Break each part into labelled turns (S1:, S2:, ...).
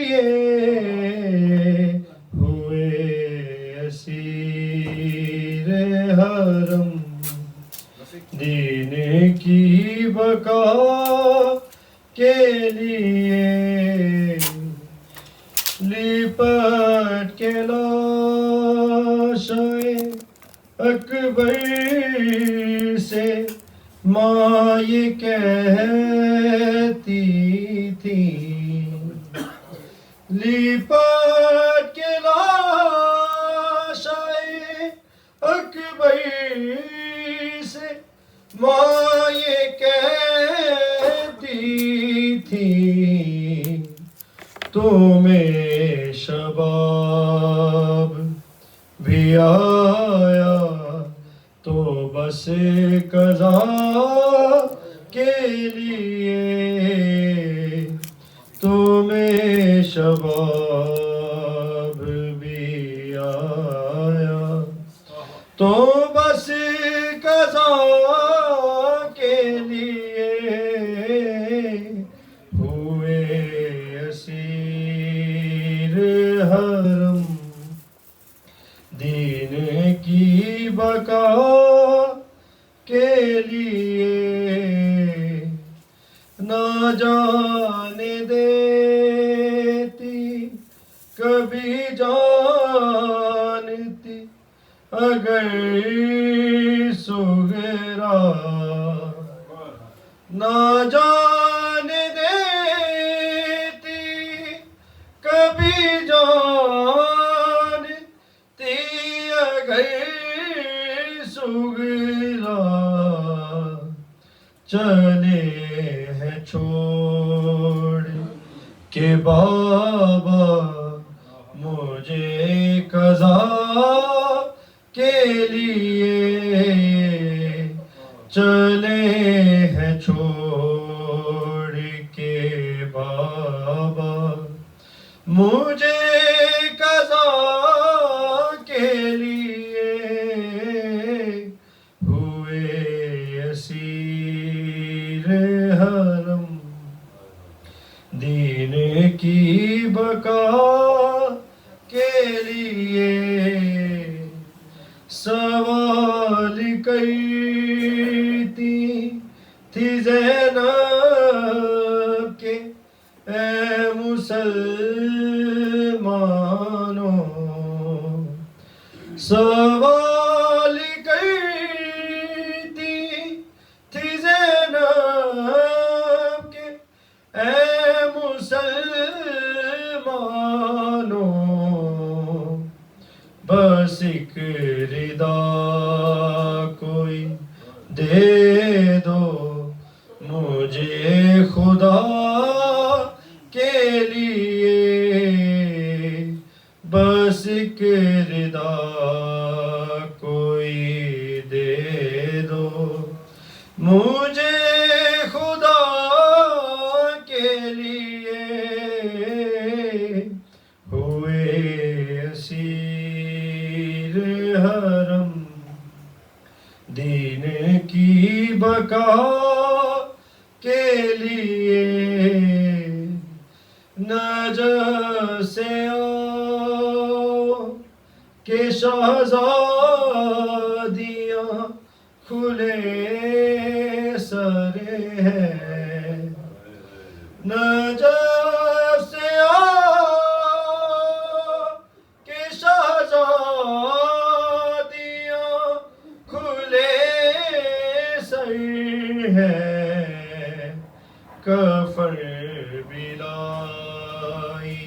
S1: لیے ہوئے اسیر حرم، دین کی بقا کے لیے لپٹ کے لاشائے اکبر سے ماں یہ کہتی تھی، لپٹ کے لاشائے اکبر سے ماں یہ کہتی تھی، تمہیں شباب بھی آیا تو بس قضا کے لیے، تمہیں شباب بھی آیا تو بس قضا کے لیے ہوئے اسیر حرم، دین کی بقا کے لیے نہ جانے دیتی کبھی جانتی اگر سغرا، نہ جانے دیتی کبھی جانتی اگر سغرا، چلے ہیں چھوڑ کے بابا مجھے قضا کے لیے، چلے ہیں چھوڑ کے بابا مجھے قضا کے لیے، ہوئے اسیر حرم، دین کی بقا کے لیے سوال کرتی تھی زینب کہ اے مسلمانوں، سوال کرتی تھی زینب کہ اے مسلمانوں، بس ایک ردا کوئی دے دو مجھے خدا کے لیے، بس ایک ردا کوئی دے دو مجھے خدا کے لیے، ہوئے اسیر حرم، دین کی بقا کے لیے نجف سے آؤ کہ شہزادیاں کھلے سر ہیں، نجف سے آؤ کہ شہزادیاں کھلے سر ہیں، کفن بھی لائی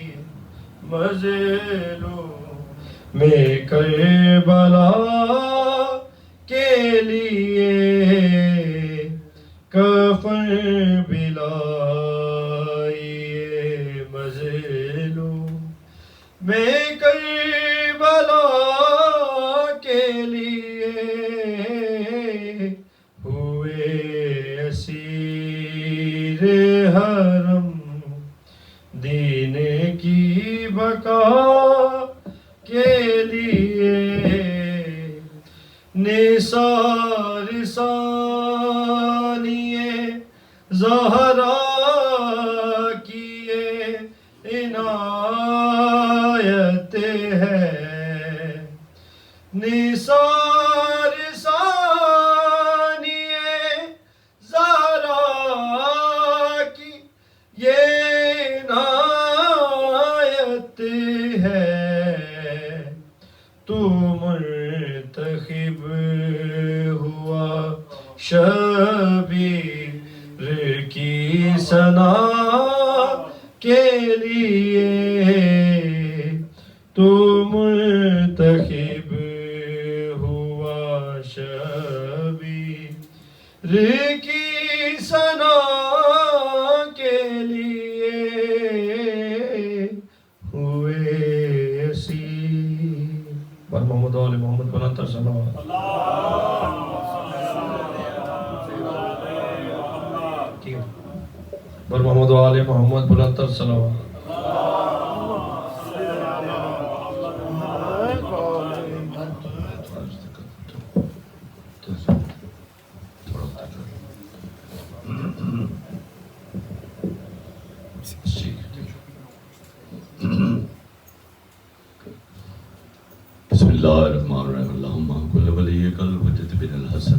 S1: مظلوم کربلا کے لیے، کفن بھی لائی مظلوم کربلا کے لیے، ہوئے اسیر حرم، دین کی بقا کے لیے، نثار ثانیے زہرا کیے انعام آیت ہے نثار ثانی زہرا کی یہ عنایت ہے تو منتخب ہوا شبیر کی ثنا کے لیے تو منتخب ہوا شبیر کی ثنا کے لیے ہوئے اسیر بر محمد و آل محمد بلند تر صلوات بر محمد و آل محمد بلند تر صلوات
S2: بسم اللہ الرحمن الرحیم اللہم کل ولیک الحجت بن الحسن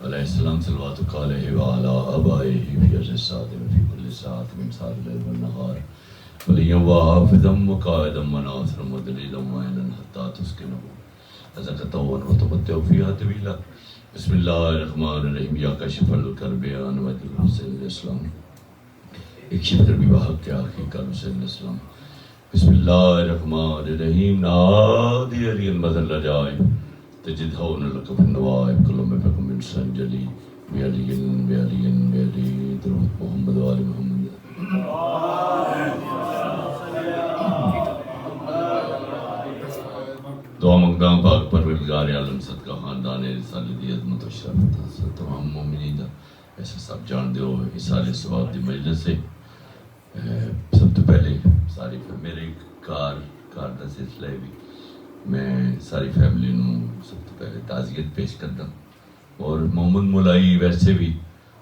S2: علیہ السلام صلواتک علیہ وعلا آبائہ فی عجل السادم فی کل ساعت من ساعت اللیل والنہار ولیم وحافظا وقائدا وناصرا ودلیلا معینا حتی تسکنہ ازکتا ونتمتع فیہا طویلا بسم اللہ الرحمن الرحیم یا کشف الکرب عنوت الحسین علیہ السلام اکشف کربی بحق آخی کر حسین علیہ السلام بسم اللہ الرحمن الرحیم نادی علی المذر لجائب تجد ہون لکا فی النوائب کلم فکم من سنجلی بی علی درود محمد و آل محمد دعا مقدام پاک پروردگار عالم صدقہ خاندان رسالتی عظمت و شرفت تمام مومنین ایسا سب جان دیو حسال سواب دی مجلس سے سب تو پہلے ساری میرے کار دا سلسلہ بھی میں ساری فیملی نو سب تو پہلے تعزیت پیش کرتا اور محمد مولائی ویسے بھی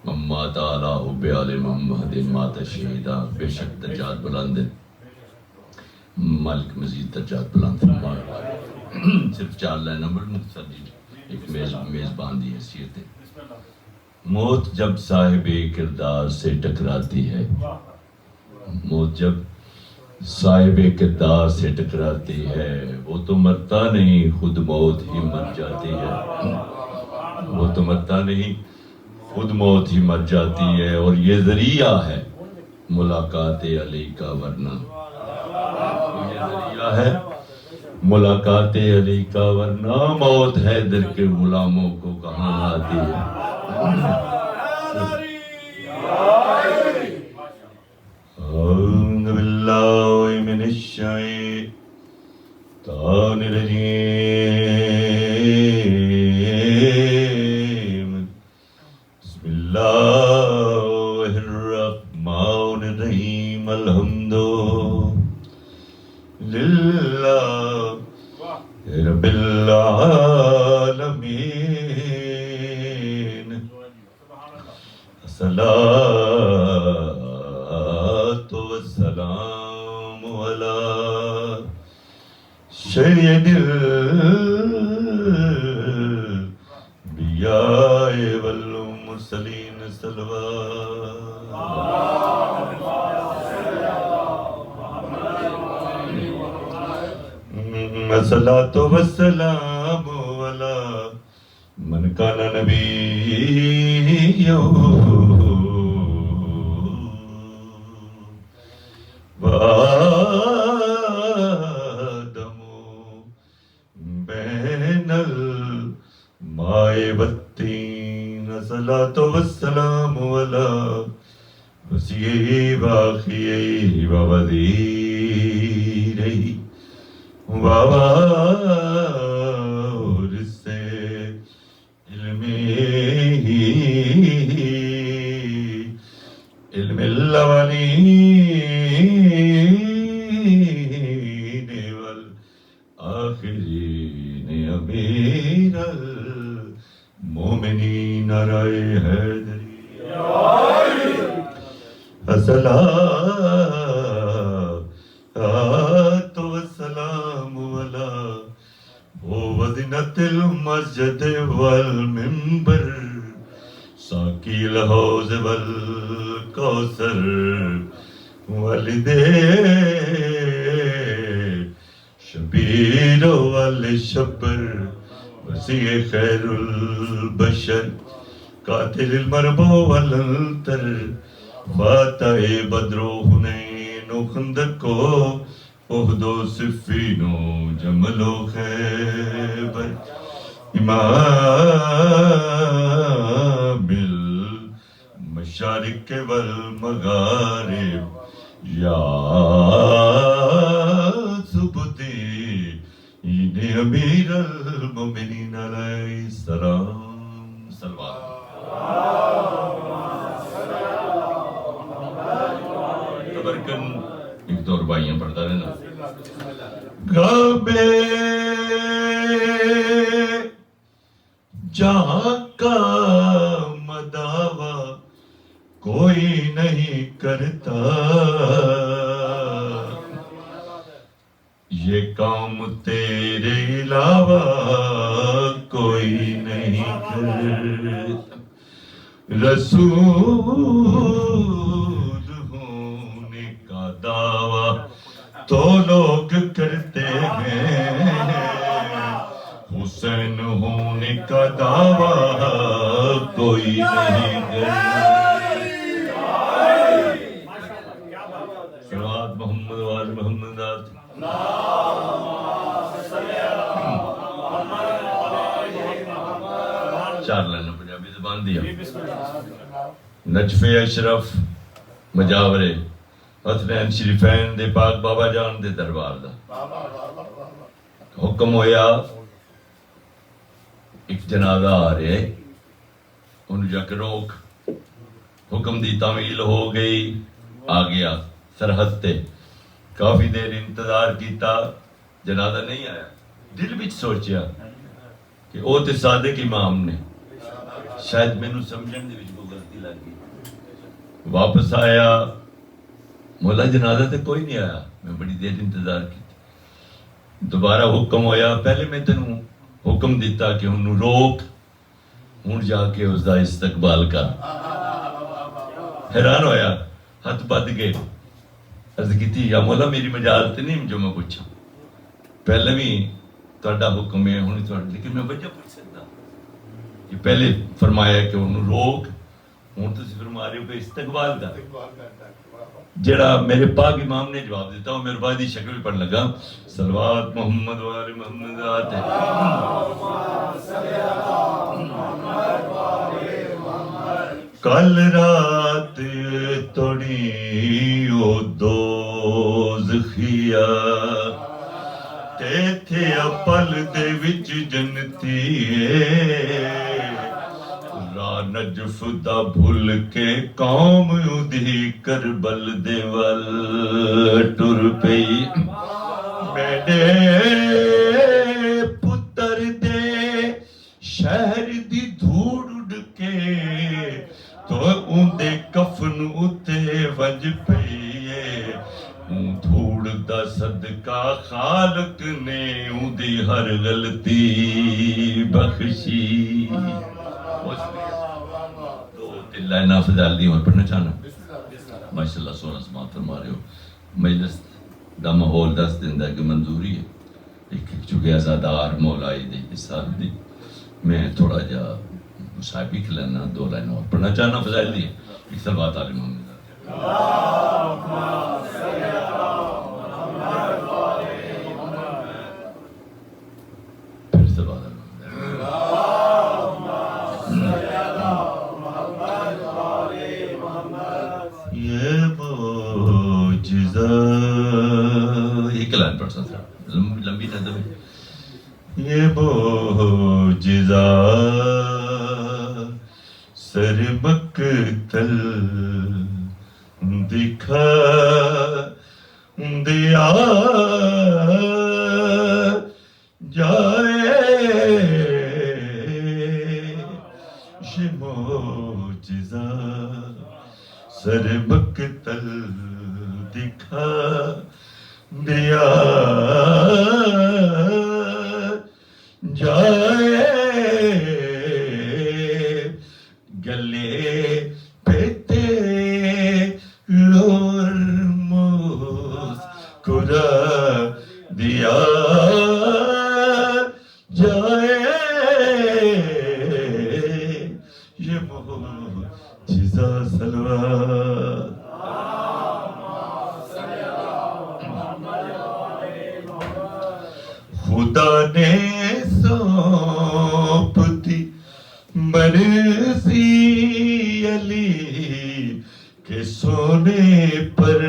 S2: مات آلہ حب آل محمد مات شہیدہ بے شک درجات بلند مالک مزید درجات بلند فرمائے صرف 4 لائن نمبر مختصر جی ایک میزبان دی حیثیت ہے موت جب صاحب کردار سے ٹکراتی ہے موت جب صاحب کردار سے ٹکراتی ہے وہ تو مرتا نہیں خود موت ہی مر جاتی ہے وہ تو مرتا نہیں خود موت ہی مر جاتی ہے اور یہ ذریعہ ہے ملاقات علی کا ورنہ یہ ذریعہ ہے ملاقات علی کا ورنہ موت حیدر کے غلاموں کو کہاں آتی ہے اعوذ باللہ من الشیطان الرجیم بسم اللہ الرحمن الرحیم الحمد للہ رب العالمین الصلاة والسلام على سید الانبیاء والمرسلین الصلاة والسلام على من كان نبيا وآدم بين الماء والطين الصلاة والسلام على وسيء باخيه ووزيره ووارث علم الاولین والآخرین امیر المومنین رائے حیدری الصلاة المسجد والمنبر ساقی الحوض والکوثر والدے شبیر والشبر وسیع خیر البشر قاتل المربو والالتر فاتح بدر و حنین و خندق و احد و صفین و جمل و خیبر امام المشارق والمغارب یا سبطین امیر المؤمنین علیہ السلام صلوات تبرکن ایک دو ربائیاں پڑھتا رہنا غابے جہاں کا مداوا کوئی نہیں کرتا یہ کام تیرے علاوہ کوئی نہیں کرتا رسول ہونے کا دعویٰ تو لوگ کرتے ہیں حسین ہونے کا دعویٰ کوئی نہیں کرتا صلوات محمد وآل محمد چار لائنوں پنجابی زبان دیا نجف اشرف مجاورے حسنین شریفین دے پاک بابا جان دے دربار دا حکم ہویا ایک جنازہ آ رہے انہوں جا کے روک حکم دی تعمیل ہو گئی آ گیا سرحد تے کافی دیر انتظار کیتا جنازہ نہیں آیا دل وچ سوچیا کہ او تے صادق امام نے شاید مینوں سمجھن دے وچ کوئی غلطی لگ گئی واپس آیا مولا جنازہ تے کوئی نہیں آیا میں بڑی دیر انتظار کی دوبارہ حکم ہویا پہلے میں تینوں حکم دیتا کہ انہوں روک ہوں جا کے اس دا استقبال کر حیران ہویا ہاتھ بد گئے عرض کی تھی یا مولا میری مجالت نہیں جو میں پوچھا پہلے بھی تہاڈا حکم ہے ہوں لیکن میں وجہ پوچھ سکتا کہ پہلے فرمایا کہ انہوں روک ہوں تو فرما رہے ہو کہ استقبال کر جڑا میرے پاک امام نے جواب دیتا ہوں میرے بعد شکل بھی پڑھ لگا صلوات محمد وآل محمد آتے کل رات توڑی او دوزخیا تے تھے اپل دے وچ جنتی را نجف دا بھول کے قوم ادھی کربل دے ول ٹر پئی میرے پتر دے شہر دی دھوڑ اڑ کے تو اندے کفن اتے وج پئی دھوڑ دا صدقہ خالق نے اندی ہر غلطی بخشی لائنہ فضال دی اور پڑھنا چاہنا ماشاءاللہ سونا سماعت فرما رہے ہو مجلس دا ماحول دس دن دا کہ منظوری ہے ایک چونکہ ازادار مولائی دی حساب دی میں تھوڑا جا مصاحبی کھلانا دو لائنہ اور پڑھنا چاہنا فضال دی ایک صلوات علی محمد پھر صلوات علی ایک لائن پڑھ سکتا لمبی نظم ہے یہ معجزہ سر مقتل دکھا دیا جائے یہ معجزہ سر مقتل دکھا دیا جائے کرا دیا جائے یہ معجزہ صلوات خدا نے سونپ دی مرضی علی کے سونے پر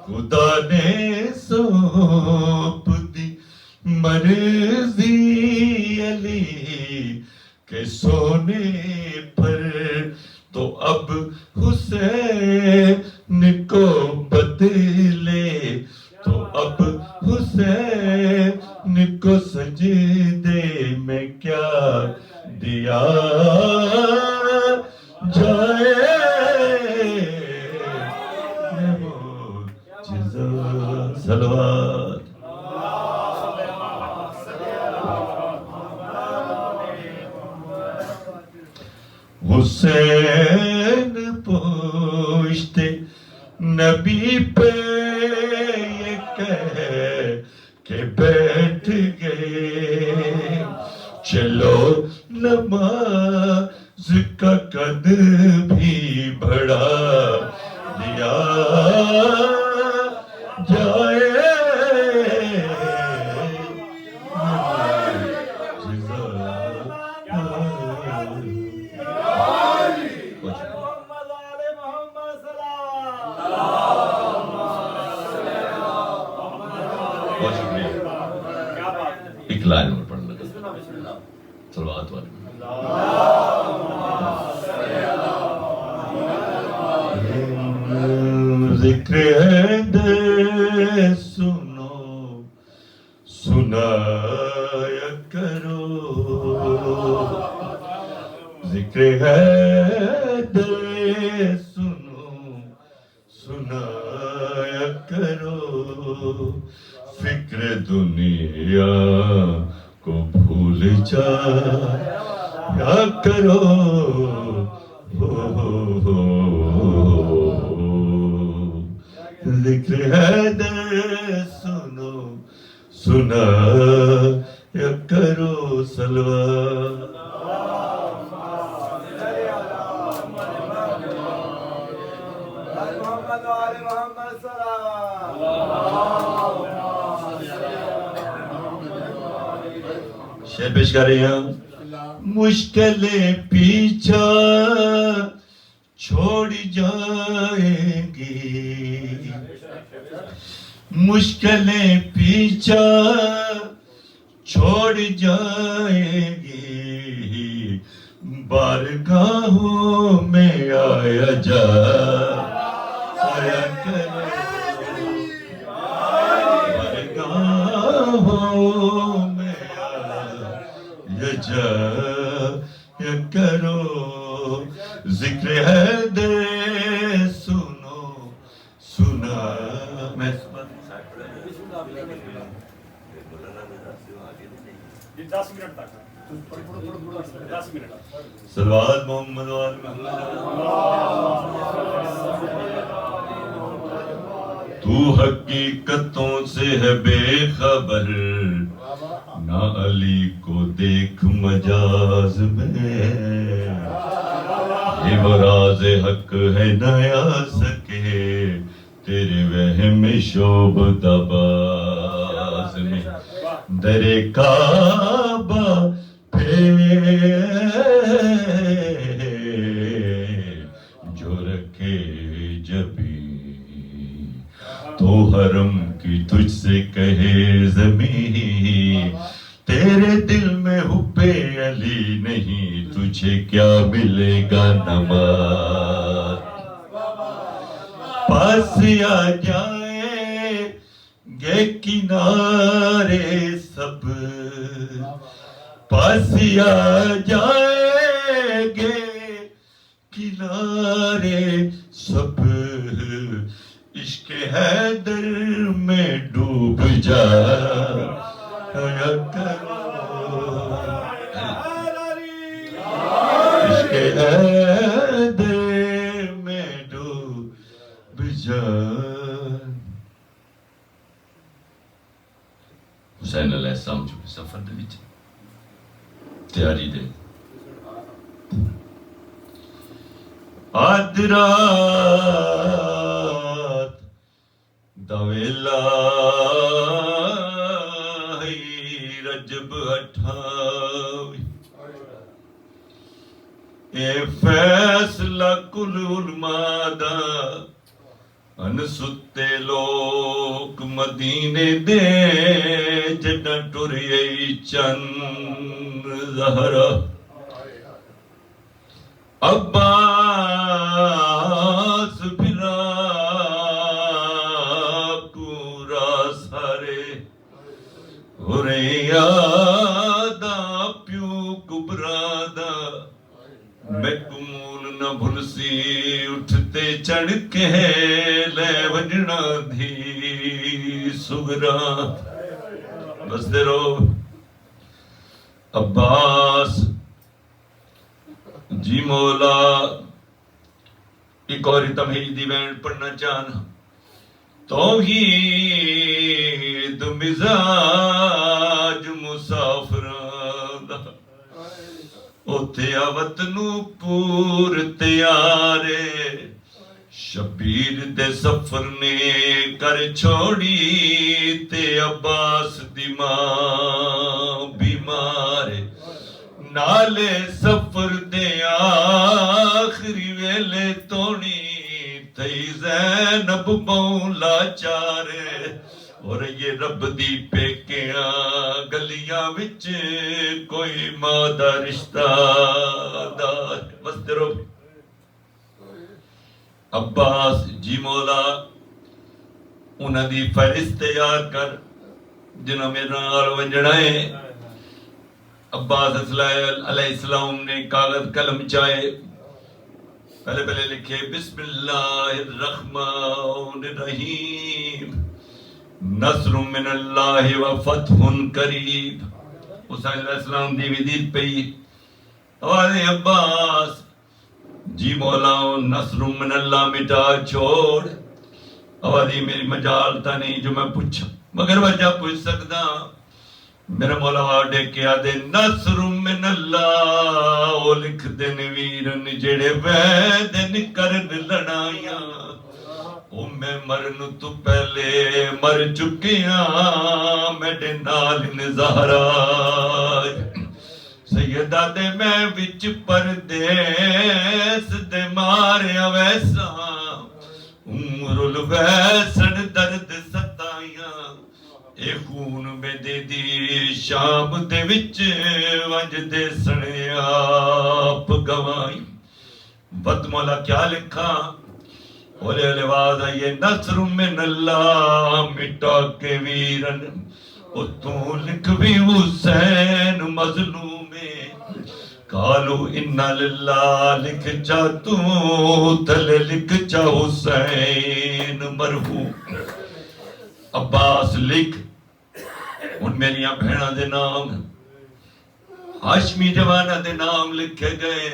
S2: خدا نے سونپ دی مرضی علی کے سونے پر تو اب حسین کو بدلے تو اب حسین کو سجدے میں کیا دیا جائے معجزہ صلوات حسین پوچھتے نبی پہ یہ کہہ کہ بیٹھ گئے چلو نماز کا قد بھی بڑھا دیا جائے ایک لائن اور پڑھ لگا صلوات والے ذکر حیدر سنو سنایا کرو ذکر حیدر سنو سنایا کرو فکر دنیا کو بھول جایا کرو ذکر حیدر سنو سنایا کرو صلوات شعر پیش کر رہے ہیں مشکلیں پیچھا چھوڑ جائیں گی مشکلیں پیچھا چھوڑ جائیں گی بارگاہوں میں آیا جایا کرو بارگاہوں میں آیا جایا کرو ذکر حیدر سنو سنا میں صلوات محمد وآل محمد تو حقیقتوں سے ہے بے خبر نہ علی کو دیکھ مجاز میں یہ وہ راز حق ہے نہ آ سکے تیرے وہم شوب دباز میں در کعبہ پہ جو رکھے جبی تو حرم کی تجھ سے کہے زمین تیرے دل میں حب علی نہیں تجھے کیا ملے گا نماز پاس آ جائیں گے کنارے سب پاس آ جائیں گے کنارے سب عشق حیدر میں ڈوب جایا کرو عشق حیدر میں ڈوب جایا حسین علیہ السلام چونکہ سفر دے وچ تیاری دے آدھ رات دا ویلا رجب 28 اے فیصلہ کل علماء دا ان ستے لوگ مدینے دے جڑا ٹرے چند زہرا عباس بھرا پورا سارے ہو رہے یادا پیو کبرا دا میں کمول نہ بھول سی اٹھتے چڑھ کے لے وجنا دھی سگرا بس دے رو عباس جی مولا ایک اور تمہیدی بین پڑھنا چاہنا توحید مزاج مسافران اوتھے وطنو پور تیارے شبیر دے سفر نے کر چھوڑی تے عباس دی ماں بیمارے نالے سفر دے آخری ویلے تونی تئی زینب مولا چارے اور یہ رب دی پیکیاں گلیاں وچ کوئی ماں دا رشتہ دار بس درو عباس جی مولا انہاں دی فہرست تیار کر جنہاں میرے نال ونجنا ہے عباس علیہ السلام نے کاغذ قلم چائے پہلے لکھے بسم اللہ الرحمن الرحیم نصر من اللہ و فتح قریب حسین علیہ السلام دی ودید پئی آواز عباس جی مولا نصر من اللہ مٹا چھوڑ آواز میری مجال تا نہیں جو میں پوچھا مگر وجہ پوچھ سکتا میرا مولا آڈے کیا دے نصر من اللہ او لکھ دن ویرن جڑے ویدن کرن لڑائیاں او میں مرن تو پہلے مر چکیاں میڈے نال نظہرہ سیدہ دے میں وچ پردیس دے ماریا ویسا عمر الویسن درد ستائیاں اے خون میں دے دی شام دے وچ ونج دے سنے آپ گوائی بد مولا کیا لکھا اولے لواز آئیے نصر من اللہ مٹا کے ویرن او تو لکھ بھی حسین مظلومے کالو انہا للہ لکھ چا تو تلے لکھ چا حسین مرحوم عباس لکھ ان میریاں بھیڑا دے نام ہاشمی جوانہ دے نام لکھے گئے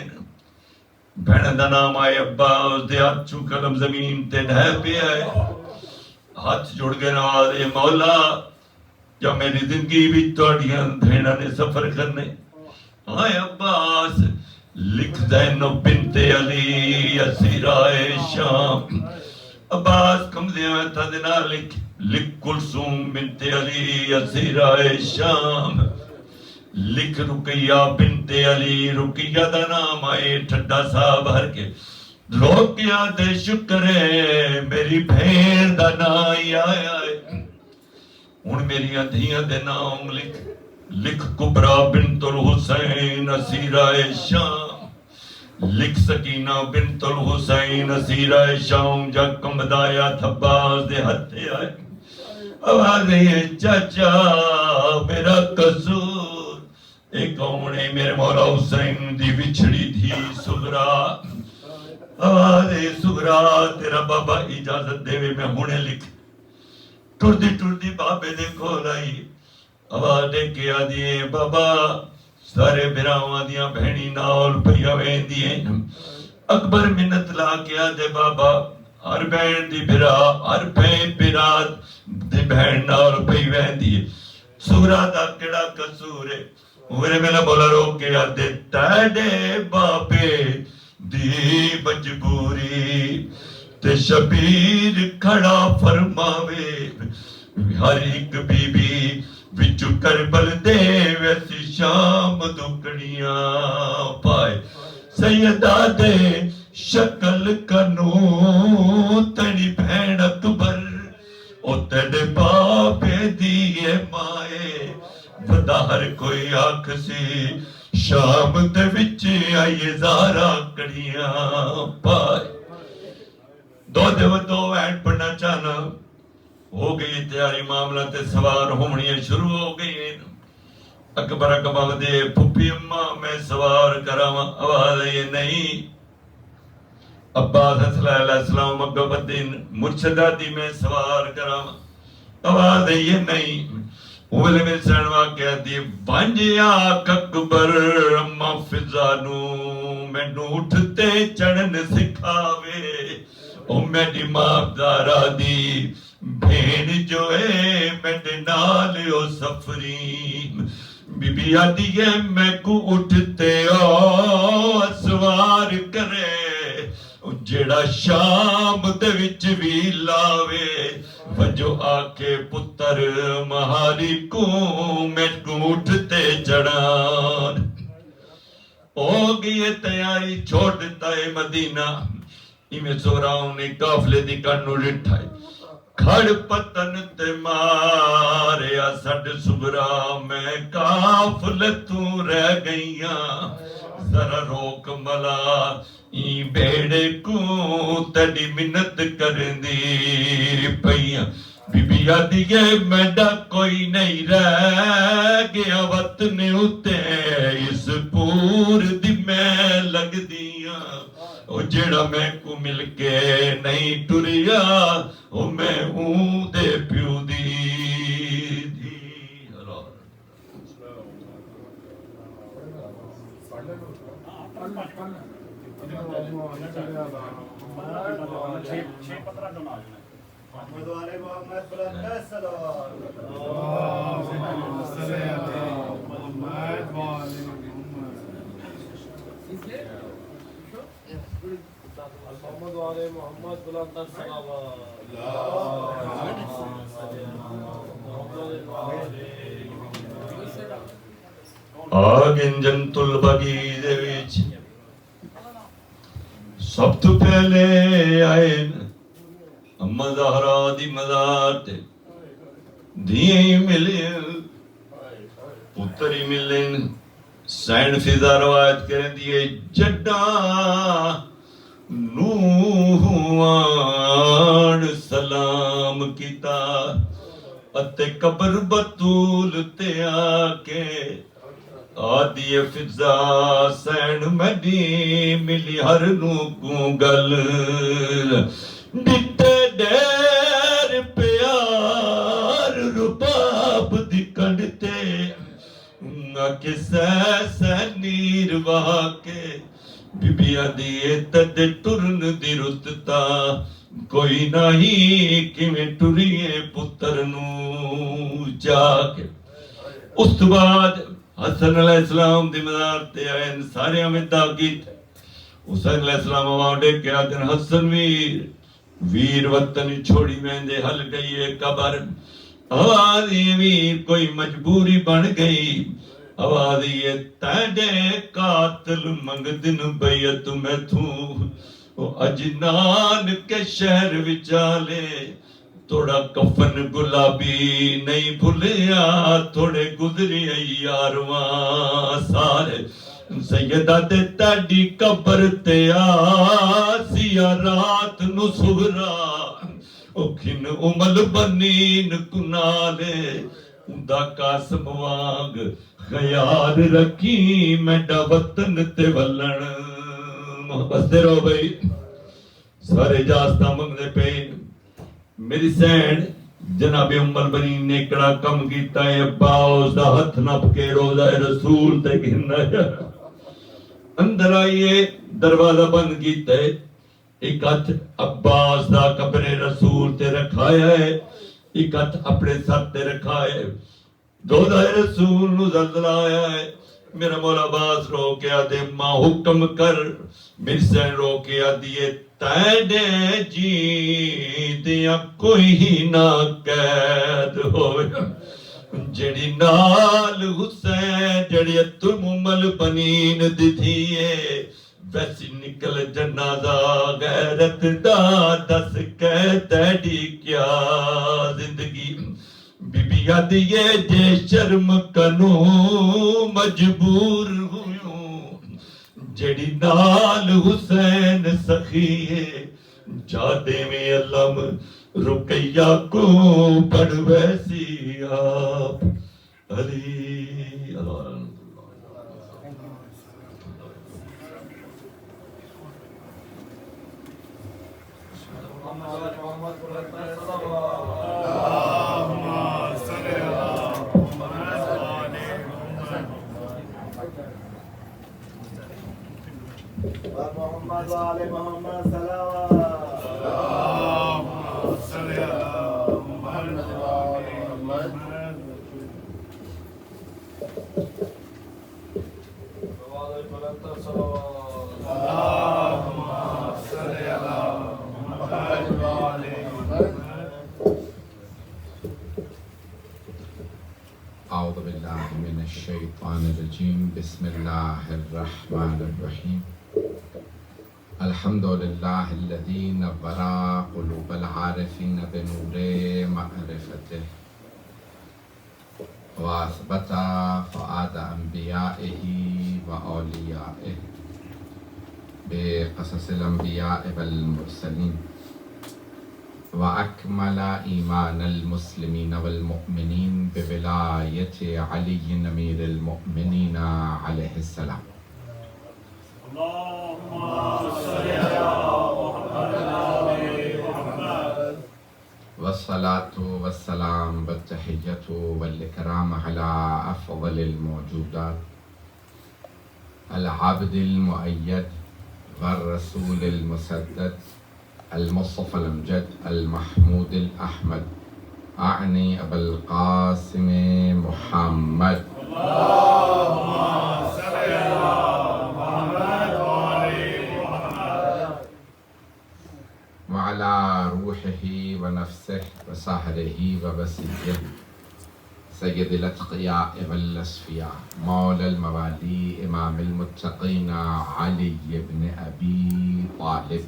S2: بھیڑا دا نام آئے عباس دے ہاتھ چو قلم زمین تے ڈھے پہ آئے ہاتھ جڑ گئے نوازے مولا یا میری زندگی بھی توڑیاں بھیڑا نے سفر کرنے آئے عباس لکھ زینب بنت علی اسیرائے شام عباس کم دیاں تھا دینا لکھ کلثوم بنت علی اسیرائے شام لکھ رقیہ بنت علی رقیہ دا نام آئے ٹھڈا صاحب ہر کے رقیہ دے شکرے میری بھین دا نائی آئے ان میری دھیاں دے نام لکھ کبرا بنت الحسین اسیرائے شام لکھ سکینہ بنت الحسین اسیرائے شام جا کمدایا تھباز دے ہتھے آئے آواز ہے چاچا میرا قصور ایک اونے میرے مولا حسین دی بچھڑی تھی سغرا آواز ہے سغرا تیرا بابا اجازت دے میں ہونے لکھ ٹردی بابے دے کھولائی آواز دے کیا دیئے بابا سارے براواں دیاں بہنی نال پیا وین دیئے اکبر منت لا کیا دے بابا ہر بہن دی برا ہر بہن برات دی بہن نال پئی وین دیئے سورا دا کیڑا قصور ہے میرے میرا بولا رو کے آدھے تیڑے بابے دی مجبوری تے شبیر کھڑا فرماوے ہر ایک بی بی وچو کربل دے ویسی شام دکڑیاں پائے سیدہ دے شکل کنو تیری بھین اکبر او تیڑے بابے دیئے مائے بدا ہر کوئی آنکھ سی شام دے وچے آئیے زارا کڑیاں پائے دو وینٹ پڑھنا چاہنا ہو گئی تیاری معاملہ تے سوار ہومنیاں شروع ہو گئی اکبر اکبر دے پھپی اماں میں سوار کراواں آواز یہ نہیں عباس علیہ السلام مکہ بدین مرشدہ دی میں سوار کراواں آواز یہ نہیں اولے میں سنوا کہتی بانجیا اکبر اماں فضانو میں اٹھتے چڑھن سکھاوے او میری ماں دارا دی بھین جو ہے میرے نال او سفرین بی بی آدھی ہے میں کو اٹھتے سوار کرے جیڑا شام دے وچ بھی لاوے وجو آکے پتر مہاری کو میں کو اٹھتے چڑھان ہو گئی تیاری چھوڑ دیتا ہے مدینہ میں سوراؤں نے کافلے دی کنو رٹھائی کھڑ پتن تے ماریا سڈ سبرا میں کافلے تو رہ گئیاں ذرا روک ملا بیڑے کو تیری منت کرن دی پئیاں بی بی آدھی ہے میڈا کوئی نہیں رہ گیا وطن اتے اس پور دی میں لگ دیاں او جیڑا میں کو مل کے نہیں ٹریا او میں ہوں دے پیو دی
S3: محمد والے محمد بلند السلام محمد والے محمد والے محمد بلند السلام
S2: آگن جنت البگی دے وچ سب تو پہلے آئے اما زہرا دی مزار تے دیئے ملیں پتری ملیں سین فضا روایت کریں دیئے جڈا نوحوان سلام کیتا اتے قبر بطول تے آکے آدھی فضا سین مڈی ملی ہر نو کو گل ڈٹے دیر پیار رباب دی کنڈتے آکے سہ نیر واکے بی بی آدھی تد ٹرن دی رتتا کوئی نہیں کیویں ٹریے پتر نو جاکے اس بعد حسن علیہ السلام دی مزار تے آئے سارے ہمیں تاکید حسین علیہ السلام آوانڈے کے آدھن حسن ویر وطن چھوڑی میں دے حل گئی ہے قبر آوازی ویر کوئی مجبوری بن گئی آوازی تیڈے قاتل منگ دن بیعت میں تھوں اجنان کے شہر وچالے تھوڑا کفن گلابی نہیں بھولیا تھوڑے گزری یارواں سارے سیدہ تے تیڈی قبر تے آسیا رات نو سہرا او کھن امل بنین کنالے اندہ قاسم وانگ خیال رکھی میڈا وطن تے ولن محبت دے رو بھئی سارے جاستہ منگ دے پین میری سینڈ جناب امر بنی نے کڑا کم کیتا ہے باؤز دا ہتھ نپ کے روزہ رسول تے گھننا جا اندر آئیے دروازہ بند کیتا ہے ایک ہاتھ عباس دا قبر رسول تے رکھایا ہے ایک ہاتھ اپنے سر تے رکھایا ہے دو رسول نو زلزلہ آیا ہے، میرا مولا باز رو کے آدھے ماں حکم کر، مرسین رو کے آدھے تیڈے جی دیا کوئی نہ قید ہوئے، جڑی نال حسین جڑی تممل بنین دی تھیے، ویسی نکل جنازہ غیرت دا دس کے تیڈی کیا زندگی، بی بی آدھیے جے شرم کنو مجبور ہویوں، جڑی نال حسین سخیے، جادے میں علم رقیہ کو پڑھ ویسی آپ علی اللہ
S3: محمد بلند تر صلوات محمد وآل محمد صلوات اللهم صل على محمد وآل محمد بلند تر صلوات اللهم صل على محمد وآل محمد.
S4: اعوذ باللہ من الشیطان الرجیم، بسم اللہ الرحمن الرحیم. الحمد للہ الذی نور قلوب العارفین بنور معرفته واثبت فؤاد انبیائه واولیائه بقصص الانبیاء والمرسلین، واکمل ایمان المسلمین والمؤمنین بولایت علی امیر المؤمنین علیہ السلام. والصلاة والسلام والتحیۃ والاکرام علی افضل الموجودات، العبد المؤید والرسول المسدد، المصطفى الامجد المحمود الاحمد، اعنی ابا القاسم محمد. وعلى روحه ونفسه وسهره وبسيطه سيد الأتقياء والأصفياء مولى الموالي إمام المتقين علي بن أبي طالب.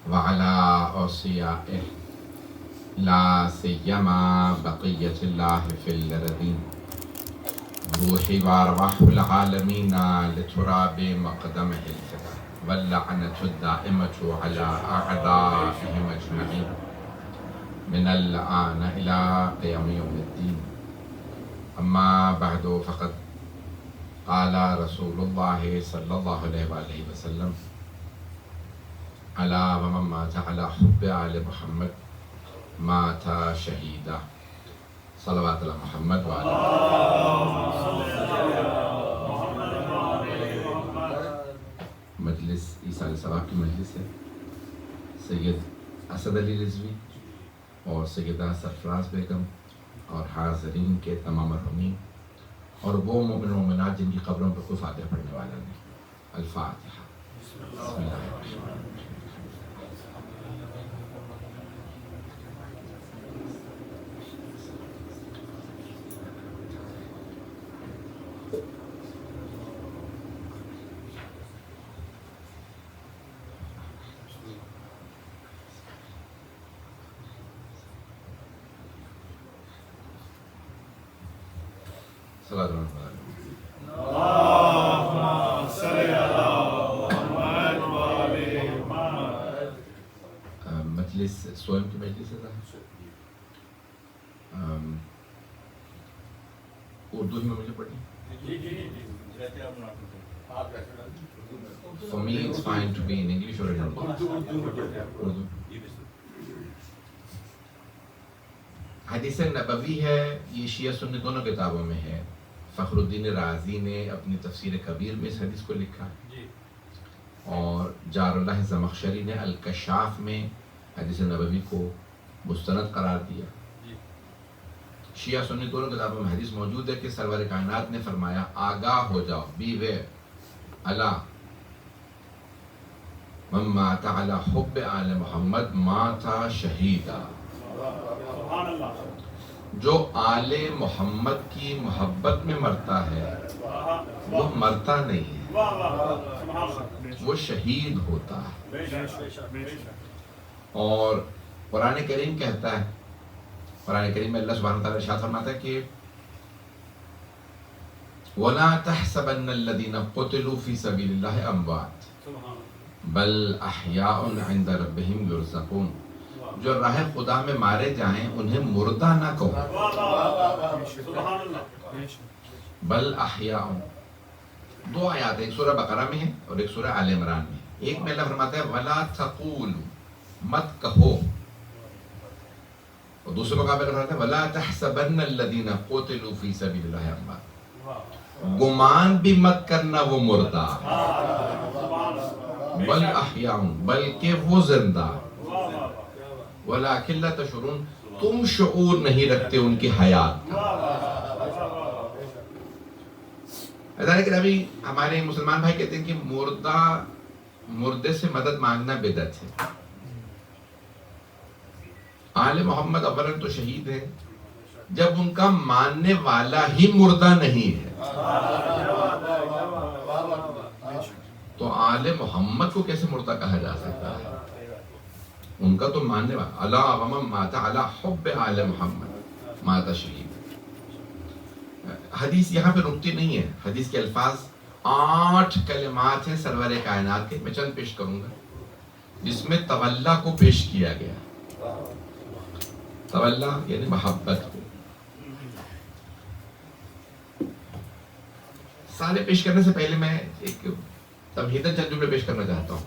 S4: وعلى أوصيائه لا سيما بقية الله في الأرضين، روحي وأرواح العالمين لتراب مقدمه الفدا، واللعنة الدائمة على أعدائهم أجمعين من الآن إلى قيام يوم الدين. أما بعد، فقد قال رسول الله صلى الله عليه وآله وسلم: ألا ومن مات على حب آل محمد مات شهيدا. صلوات على محمد وآل مجلس عیسیٰ علیہ السلام کی مجلس ہے. سید اسد علی رضوی اور سیدہ سرفراز بیگم اور حاضرین کے تمام مرحومین اور وہ مومن و مومنات جن کی قبروں پر کوئی فاتحہ پڑھنے والا نہیں. الفاتحہ. بسم اللہ الرحمن الرحیم. صلاة مجلس سوئم کی مجلس ہے. اردو میں مجھے پڑھنی. For me it's fine to be in English or in Urdu. حدیث نبوی ہے، یہ شیعہ سنی دونوں کتابوں میں ہے. فخر الدین رازی نے اپنی تفسیر کبیر میں اس حدیث کو لکھا، اور جار اللہ زمخشری نے الکشاف میں حدیث نبوی کو مستند قرار دیا. شیعہ سنی دونوں کتابوں میں حدیث موجود ہے کہ سرور کائنات نے فرمایا آگاہ ہو جاؤ، بی ویئر، اللہ من مات علی حب آل محمد مات شہیدا. جو آل محمد کی محبت میں مرتا ہے وہ مرتا نہیں ہے، وہ شہید ہوتا ہے. اور قرآن کریم کہتا ہے، قرآن کریم میں اللہ سبحانہ وتعالیٰ ارشاد فرماتا ہے کہ وَلَا تَحْسَبَنَّ الَّذِينَ قُتِلُوا فِي سَبِيلِ اللَّهِ أَمْوَاتٌ بَلْ أَحْيَاءٌ عِنْدَ رَبِّهِمْ يُرْزَقُونَ. جو راہ خدا میں مارے جائیں انہیں مردہ نہ کہو، بل احیاء. دو آیات، ایک سورہ بقرہ میں ہے اور ایک سورہ آل عمران میں. ایک میں اللہ فرماتا ہے وَلَا تَقُولُوا، مت کہو، اور دوسرے مقابل فرماتا ہے وَلَا تَحْسَبَنَّ الَّذِينَ قُتِلُوا فِي سَبِيلِ اللَّهِ أَمْوَاتٌ. گمان بھی مت کرنا وہ مردہ، بل احیاء، بلکہ وہ زندہ. وَلَٰكِنْ لَا تَشْعُرُونَ، تم شعور نہیں رکھتے ان کی حیات کا. لیکن ابھی ہمارے مسلمان بھائی کہتے ہیں کہ مردے سے مدد مانگنا بدعت ہے. آل محمد اولاً تو شہید ہے جب ان کا ماننے والا ہی مردہ نہیں ہے، تو آل محمد کو کیسے مردہ کہا جا سکتا ہے؟ ان کا تو ماننے والا اللہ ومن مات علی حب آل محمد مات شہید. حدیث یہاں پہ رکتی نہیں ہے. حدیث کے الفاظ 8 کلمات ہیں سرور کائنات کے، میں چند پیش کروں گا جس میں تولا کو پیش کیا گیا. تولا یعنی محبت کو. سارے پیش کرنے سے پہلے میں ایک تمہیداً چند جملے پیش کرنا چاہتا ہوں.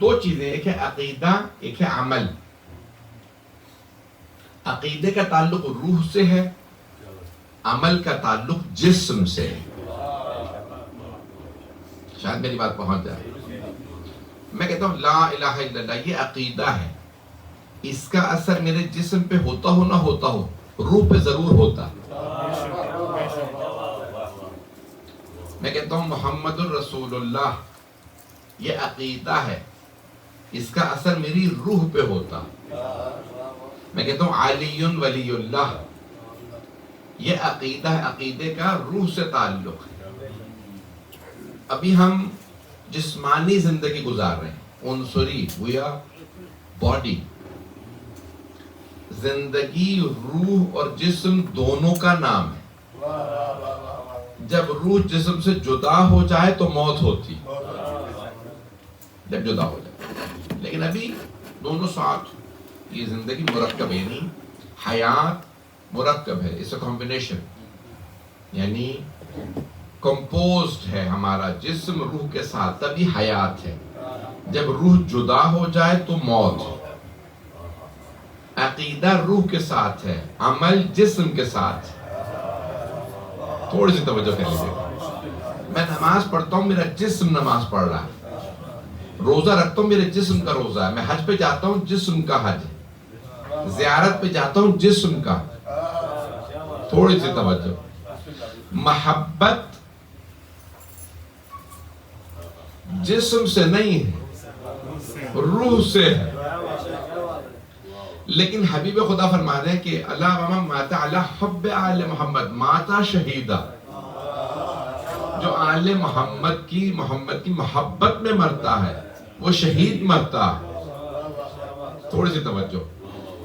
S4: دو چیزیں، ایک ہے عقیدہ، ایک ہے عمل. عقیدے کا تعلق روح سے ہے، عمل کا تعلق جسم سے ہے. شاید میری بات پہنچ جائے. میں کہتا ہوں لا الہ الا اللہ یہ عقیدہ ہے، اس کا اثر میرے جسم پہ ہوتا ہو نہ ہوتا ہو، روح پہ ضرور ہوتا. میں کہتا ہوں محمد الرسول اللہ یہ عقیدہ ہے، اس کا اثر میری روح پہ ہوتا. میں کہتا ہوں علی ولی اللہ یہ عقیدہ ہے، عقیدے کا روح سے تعلق ہے. ابھی ہم جسمانی زندگی گزار رہے ہیں، عنصری، وی آر باڈی. زندگی روح اور جسم دونوں کا نام ہے. جب روح جسم سے جدا ہو جائے تو موت ہوتی، جب جدا ہو جائے. لیکن ابھی دونوں ساتھ، یہ زندگی مرکب ہے، یعنی حیات مرکب ہے. اس کمبینیشن یعنی کمپوزڈ ہے ہمارا جسم روح کے ساتھ، تبھی حیات ہے. جب روح جدا ہو جائے تو موت. عقیدہ روح کے ساتھ ہے، عمل جسم کے ساتھ. تھوڑی سی توجہ کر لیجیے. میں نماز پڑھتا ہوں، میرا جسم نماز پڑھ رہا ہے. روزہ رکھتا ہوں، میرے جسم کا روزہ ہے. میں حج پہ جاتا ہوں، جسم کا حج ہے. زیارت پہ جاتا ہوں، جسم کا. تھوڑی سی توجہ. محبت جسم سے نہیں ہے، روح سے ہے. لیکن حبیب خدا فرماتے ہیں کہ اللہ ومن مات علی حب آل محمد مات شہیدا. جو آل محمد کی محبت میں مرتا ہے وہ شہید مرتا ہے. تھوڑی سی توجہ.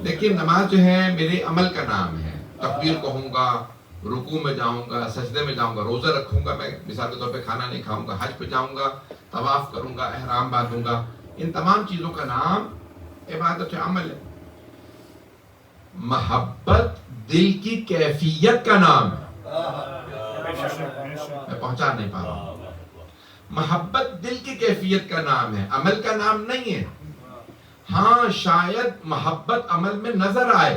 S4: دیکھیں نماز جو ہے میرے عمل کا نام ہے. تکبیر کہوں گا، رکوع میں جاؤں گا، سجدے میں جاؤں گا، روزہ رکھوں گا، میں مثال کے طور پہ کھانا نہیں کھاؤں گا، حج پہ جاؤں گا، طواف کروں گا، احرام باندھوں گا. ان تمام چیزوں کا نام عبادت و عمل ہے. محبت دل کی کیفیت کا نام ہے. میں پہنچا نہیں پا رہا. محبت دل کی کیفیت کا نام ہے، عمل کا نام نہیں ہے. ہاں شاید محبت عمل میں نظر آئے.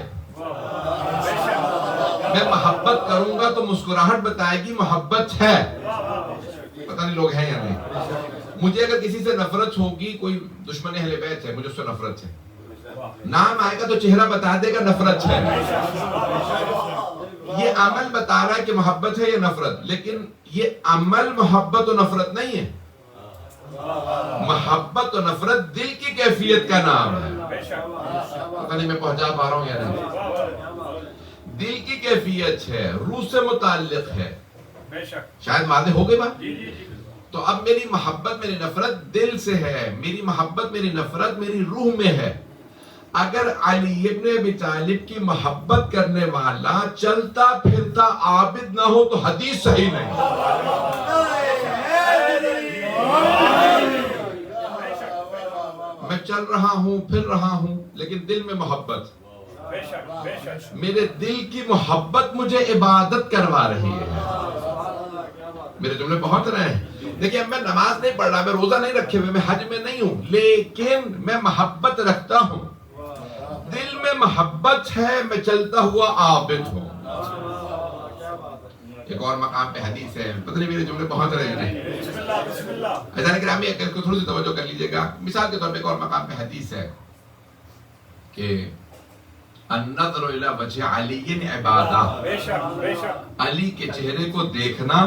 S4: میں محبت کروں گا تو مسکراہٹ بتائے گی محبت ہے. پتہ نہیں لوگ ہیں یا نہیں. مجھے اگر کسی سے نفرت ہوگی، کوئی دشمن اہل بیت ہے، مجھے اس سے نفرت ہے، نام آئے گا تو چہرہ بتا دے گا نفرت ہے، یہ عمل بتا رہا ہے کہ محبت ہے یا نفرت، لیکن یہ عمل محبت و نفرت نہیں ہے. محبت و نفرت دل کی کیفیت کا نام ہے. پتہ نہیں میں پہنچا پا رہا ہوں یا نہیں. دل کی کیفیت ہے، روح سے متعلق ہے. شاید واضح ہو گئی بات. تو اب میری محبت میری نفرت دل سے ہے، میری محبت میری نفرت میری روح میں ہے. اگر علی ابن ابی طالب کی محبت کرنے والا چلتا پھرتا عابد نہ ہو تو حدیث صحیح نہیں. میں چل رہا ہوں پھر رہا ہوں لیکن دل میں محبت، میرے دل کی محبت مجھے عبادت کروا رہی ہے. میرے جملے پہنچ رہے ہیں. دیکھیں میں نماز نہیں پڑھ رہا، میں روزہ نہیں رکھے ہوئے، میں حج میں نہیں ہوں، لیکن میں محبت رکھتا ہوں. دل میں محبت ہے، میں چلتا ہوا عابد ہوں. ایک اور مقام پہ حدیث ہے، پتہ نہیں میرے جملے پہنچ رہے ہیں نہیں. حضرات گرامی تھوڑی سی توجہ کر لیجئے گا. مثال کے طور پہ ایک اور مقام پہ حدیث ہے کہ النظر الی وجہ علی عبادہ، علی کے چہرے کو دیکھنا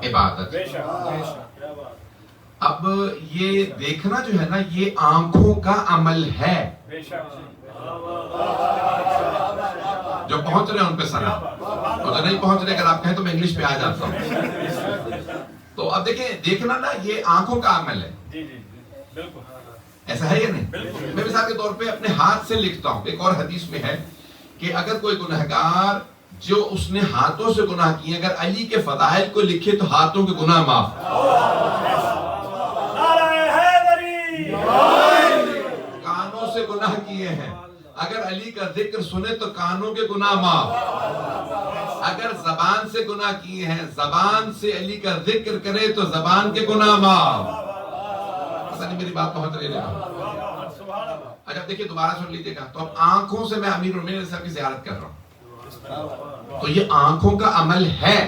S4: عبادت. اب یہ دیکھنا جو ہے نا یہ آنکھوں کا عمل ہے. جو پہنچ رہے ہیں ان پہ سلام، اور جو نہیں پہنچ رہے اگر آپ کہیں تو میں انگلش پہ آ جاتا ہوں. تو اب دیکھیں دیکھنا نا یہ آنکھوں کا عمل ہے. ایسا ہے یا نہیں؟ میں مثال کے طور پہ اپنے ہاتھ سے لکھتا ہوں. ایک اور حدیث میں ہے کہ اگر کوئی گنہگار جو اس نے ہاتھوں سے گناہ کیے اگر علی کے فضائل کو لکھے تو ہاتھوں کے گناہ معاف. کانوں سے گناہ کیے ہیں اگر علی کا ذکر سنے تو کانوں کے گناہ معاف. اگر زبان سے گناہ کیے ہیں زبان سے علی کا ذکر کرے تو زبان کے گناہ معاف. پتہ نہیں میری بات پہنچ رہی ہے. اچھا دیکھیے دوبارہ سن لیجیے گا. تو اب آنکھوں سے میں امیر المومنین صاحب کی زیارت کر رہا ہوں تو یہ آنکھوں کا عمل ہے.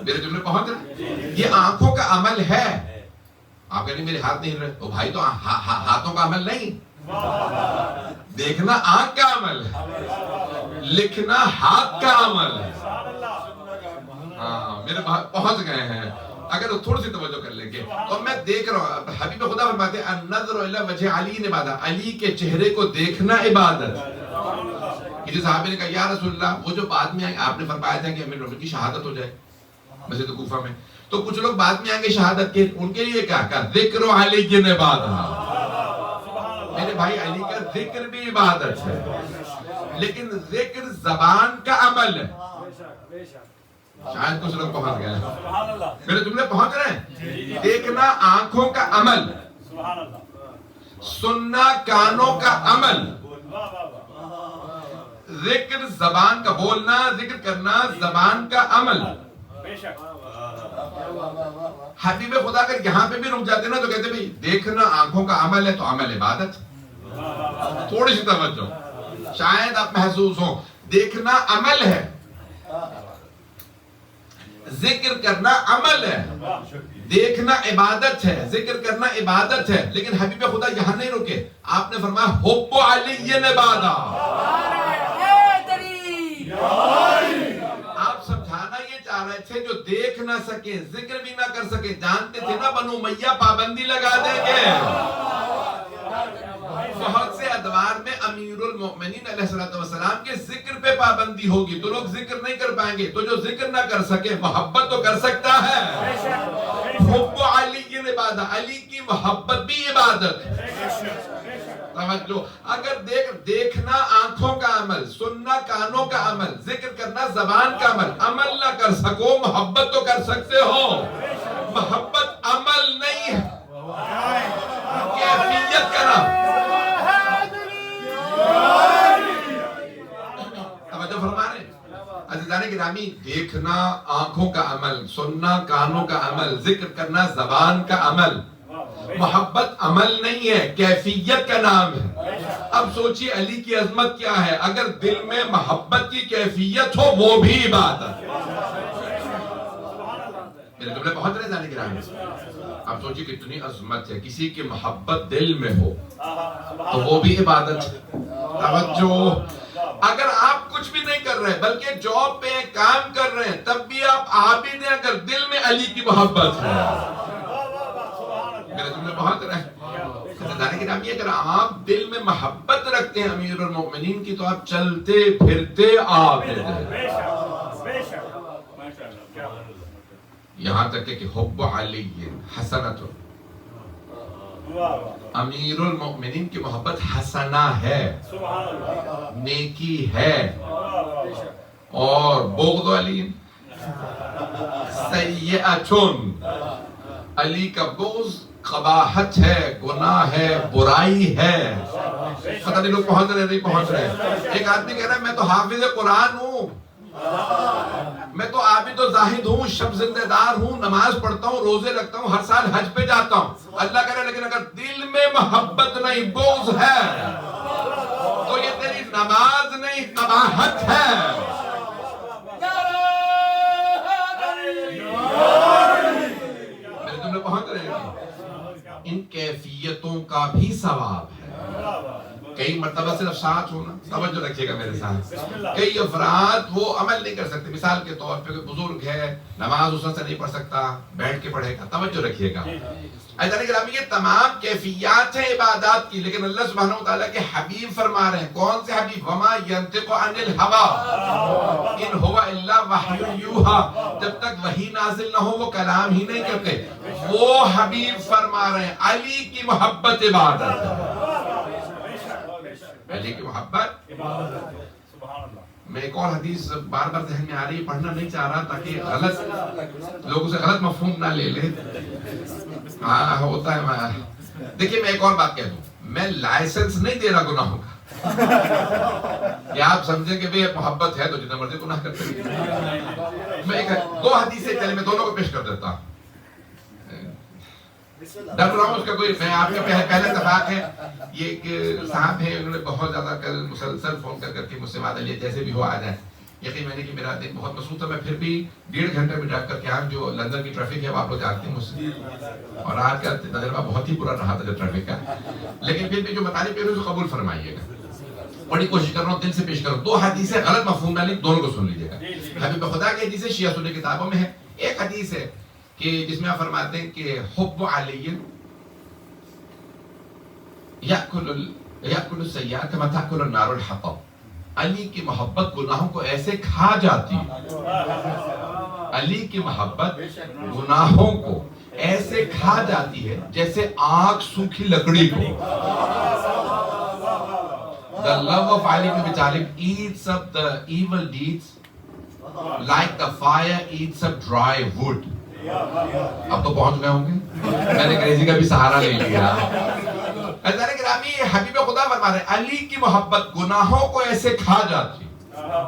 S4: میرے جملے پہنچ رہے؟ یہ آنکھوں کا عمل ہے. آپ کہیں میرے ہاتھ نہیں ہل رہے تو بھائی تو ہاتھوں کا عمل نہیں. دیکھنا آنکھ کا عمل ہے، لکھنا ہاتھ کا عمل ہے. ہاں میرے پہنچ گئے ہیں. اگر تھوڑی سی توجہ کر لیں گے تو میں دیکھ رہا ہوں. حبیب خدا فرماتے ہیں النظر الی وجہ علی عبادت، علی کے چہرے کو دیکھنا عبادت. کسی صحابی نے کہا یا رسول اللہ وہ جو بعد میں آئیں آپ نے فرمایا تھا کہ امیر المومنین کی شہادت ہو جائے مسجد کوفہ میں، تو کچھ لوگ بعد میں آئیں گے شہادت کے، ان کے لیے کیا کہا ذکر علی کی عبادت. میرے بھائی علی کا ذکر بھی عبادت ہے لیکن ذکر زبان کا عمل ہے. شاید کچھ لوگ پہنچ گئے. میرے جملے پہنچ رہے ہیں. دیکھنا آنکھوں کا عمل، سننا کانوں کا عمل، ذکر زبان کا بولنا ذکر کرنا زبان کا عمل. حبیب خدا اگر یہاں پہ بھی رک جاتے نا تو کہتے بھئی دیکھنا آنکھوں کا عمل ہے تو عمل عبادت. تھوڑی سی توجہ شاید آپ محسوس ہوں. دیکھنا عمل ہے، ذکر کرنا عمل ہے. دیکھنا عبادت ہے، ذکر کرنا عبادت ہے. لیکن حبیب خدا یہاں نہیں رکے. آپ نے فرمایا حب علی عبادت. آپ سمجھانا یہ چاہ رہے تھے جو دیکھ نہ سکے ذکر بھی نہ کر سکے. جانتے تھے نا بنو امیہ پابندی لگا دیں گے. بہت سے ادوار میں امیر المؤمنین علیہ السلام کے ذکر پہ پابندی ہوگی تو لوگ ذکر نہیں کر پائیں گے. تو جو ذکر نہ کر سکے محبت تو کر سکتا ہے. حب علی کی عبادت، علی کی محبت بھی عبادت. توجہ. اگر دیکھنا آنکھوں کا عمل، سننا کانوں کا عمل، ذکر کرنا زبان کا عمل، عمل نہ کر سکو محبت تو کر سکتے ہو. محبت عمل نہیں ہے، کیفیت کا نام. توجہ فرما رہے ہیں عزیزان گرامی. دیکھنا آنکھوں کا عمل، سننا کانوں کا عمل، ذکر کرنا زبان کا عمل. محبت عمل نہیں ہے، کیفیت کا نام ہے. اب سوچئے علی کی عظمت کیا ہے. اگر دل میں محبت کی کیفیت ہو وہ بھی عبادت. میرے جملے پہنچ رہے جانے گرامی؟ آپ سوچیے کتنی عظمت ہے، کسی کی محبت دل میں ہو تو وہ بھی عبادت ہے۔ توجہ، اگر آپ کچھ بھی نہیں کر رہے بلکہ جاب پہ کام کر رہے ہیں تب بھی آپ عابد ہیں اگر دل میں علی کی محبت ہے۔ میرے جملے پہنچ رہے ہیں؟ جانے گرامی، اگر آپ دل میں محبت رکھتے ہیں امیر المومنین کی تو آپ چلتے پھرتے عابد ہیں۔ یہاں تک کہ حب علی حسنۃ، امیر المؤمنین کی محبت حسنہ ہے، نیکی ہے، اور بغض علی سیئۃ، علی کا بغض قباحت ہے، گناہ ہے، برائی ہے۔ پتہ نہیں لوگ پہنچ رہے نہیں پہنچ رہے۔ ایک آدمی کہہ رہا ہے میں تو حافظ قرآن ہوں، میں تو عابد و زاہد ہوں، شب زندہ دار ہوں، نماز پڑھتا ہوں، روزے رکھتا ہوں، ہر سال حج پہ جاتا ہوں۔ اللہ کہہ رہا ہے لیکن اگر دل میں محبت نہیں، بغض ہے، تو یہ تیری نماز نہیں، قباحت ہے۔ میرے تم نے پہنچ رہے ہیں؟ ان کیفیتوں کا بھی ثواب ہے۔ کئی مرتبہ صرف ساتھ ہونا، توجہ رکھیے گا میرے ساتھ، کئی افراد وہ عمل نہیں کر سکتے، مثال کے طور پہ کوئی بزرگ ہے، نماز اس سے نہیں پڑھ سکتا، بیٹھ کے پڑھے گا، توجہ رکھیے گا۔ ایسا نہیں، یہ تمام کیفیات ہیں عبادات کی، لیکن اللہ سبحانہ وتعالیٰ کے حبیب فرما رہے ہیں، کون سے حبیب؟ وما ينطق عن الهوى ان هو الا وحی یوحی، جب تک وحی نازل نہ ہو وہ کلام ہی نہیں کرتے۔ وہ حبیب فرما رہے ہیں علی کی محبت عبادت ہے، علی کی محبت۔ میں ایک اور حدیث بار بار ذہن میں آ رہی ہے، پڑھنا نہیں چاہ رہا تاکہ غلط لوگوں سے غلط مفہوم نہ لے لیں۔ ہاں ہوتا ہے۔ دیکھیے میں ایک اور بات کہہ دوں، میں لائسنس نہیں دے رہا گناہوں کا کہ آپ سمجھیں کہ بھئی محبت ہے تو جتنا مرضی گناہ کرتے ہیں۔ میں دو حدیثیں چلے میں دونوں کو پیش کر دیتا ہوں۔ ڈر رہا ہوں اس کا کوئی، میں آپ کا پہلا اتفاق ہے، یہ ایک صاحب ہیں، انہوں نے بہت زیادہ کل مسلسل فون کر کے مجھ سے وعدہ لیا جیسے بھی ہو آ جائیں۔ یقین میں نے کہ میرا دن بہت مصروف تھا، میں پھر بھی 1.5 گھنٹے میں ڈرائیو کر کے آیا، جو لندن کی ٹریفک ہے وہ آپ لوگ جانتے ہیں مجھ سے، اور آج کا تجربہ بہت ہی برا رہا تھا جب ٹریفک کا، لیکن پھر بھی جو بتانے پہ اسے قبول فرمائیے گا۔ بڑی کوشش کر رہا ہوں، دل سے پیش کروں۔ 2 حدیثیں غلط مفہوم نہ لیں، دونوں کو سن لیجیے گا۔ حبیب خدا کی حدیث شیعہ سنی کتابوں میں ہے، ایک حدیث ہے کہ جس میں آپ فرماتے ہیں کہ حب علی یأکل السیئات کما تأکل النار الحطب، علی کی محبت گناہوں کو ایسے کھا جاتی ہے، علی کی محبت گناہوں کو ایسے کھا جاتی ہے جیسے آگ سوکھی لکڑی کو۔ The love of Ali ibn Abi Talib eats up the evil deeds like the fire eats up dry wood۔ اب تو پہنچ گئے ہوں گے، میں نے انگریزی کا بھی سہارا لے لیا۔ گرامی حبیب خدا فرما رہے ہیں علی کی محبت گناہوں کو ایسے کھا جاتی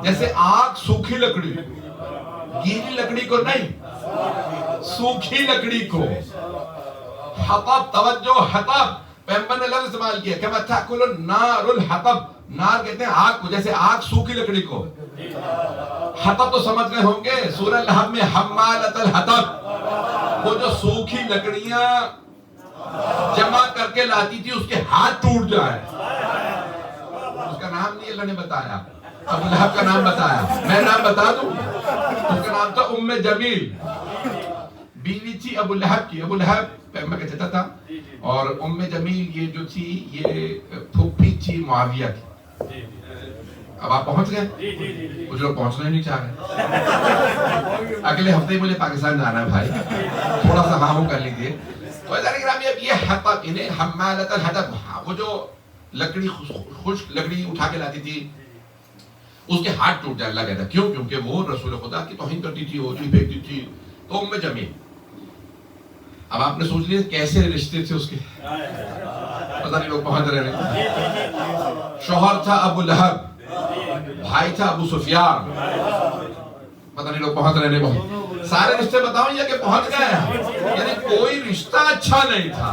S4: جیسے آگ سوکھی لکڑی، گیلی لکڑی کو نہیں، سوکھی لکڑی کو۔ حطب، توجہ، حطب پیغمبر نے لفظ استعمال کیا کہ تأکل النار الحطب، نار کہتے ہیں آگ کو، جیسے آگ سوکھی لکڑی کو۔ حطب تو سمجھ گئے ہوں گے، سورہ لہب میں حمالۃ الحطب، وہ جو سوکھی لکڑیاں جمع کر کے لاتی تھی، اس کے ہاتھ ٹوٹ جائے۔ اس کا نام نہیں اللہ نے بتایا، ابو لہب کا نام بتایا، میں نام بتا دوں، اس کا نام تھا ام جمیل، بیوی تھی ابو لہب کی۔ ابو لہب پیغمبر کا چچا تھا، اور ام جمیل یہ جو تھی یہ پھوپھی تھی معاویہ کی۔ اب آپ پہنچ گئے، کچھ لوگ پہنچنا نہیں چاہ رہے۔ اگلے ہفتے مجھے پاکستان جانا ہے بھائی، تھوڑا سا ہاں کر لیجیے۔ تو اب یہ حطب، انہیں حمالۃ الحطب، وہ جو لکڑی خشک لکڑی اٹھا کے لاتی تھی، اس کے ہاتھ ٹوٹ جائے۔ اللہ کہتا ہے کیوں؟ کیونکہ وہ رسول خدا کی توہین کرتی تھی، وہ چیز پھینکتی تھی۔ تو ام جمیل، اب آپ نے سوچ لیا کیسے رشتے تھے اس کے، پتہ نہیں لوگ پہنچ رہے ہیں۔ شوہر تھا ابو لہب، بھائی تھا ابو سفیان، پتہ نہیں لوگ پہنچ رہے ہیں۔ بہت سارے رشتے بتاؤں یا کہ پہنچ گئے، یعنی کوئی رشتہ اچھا نہیں تھا۔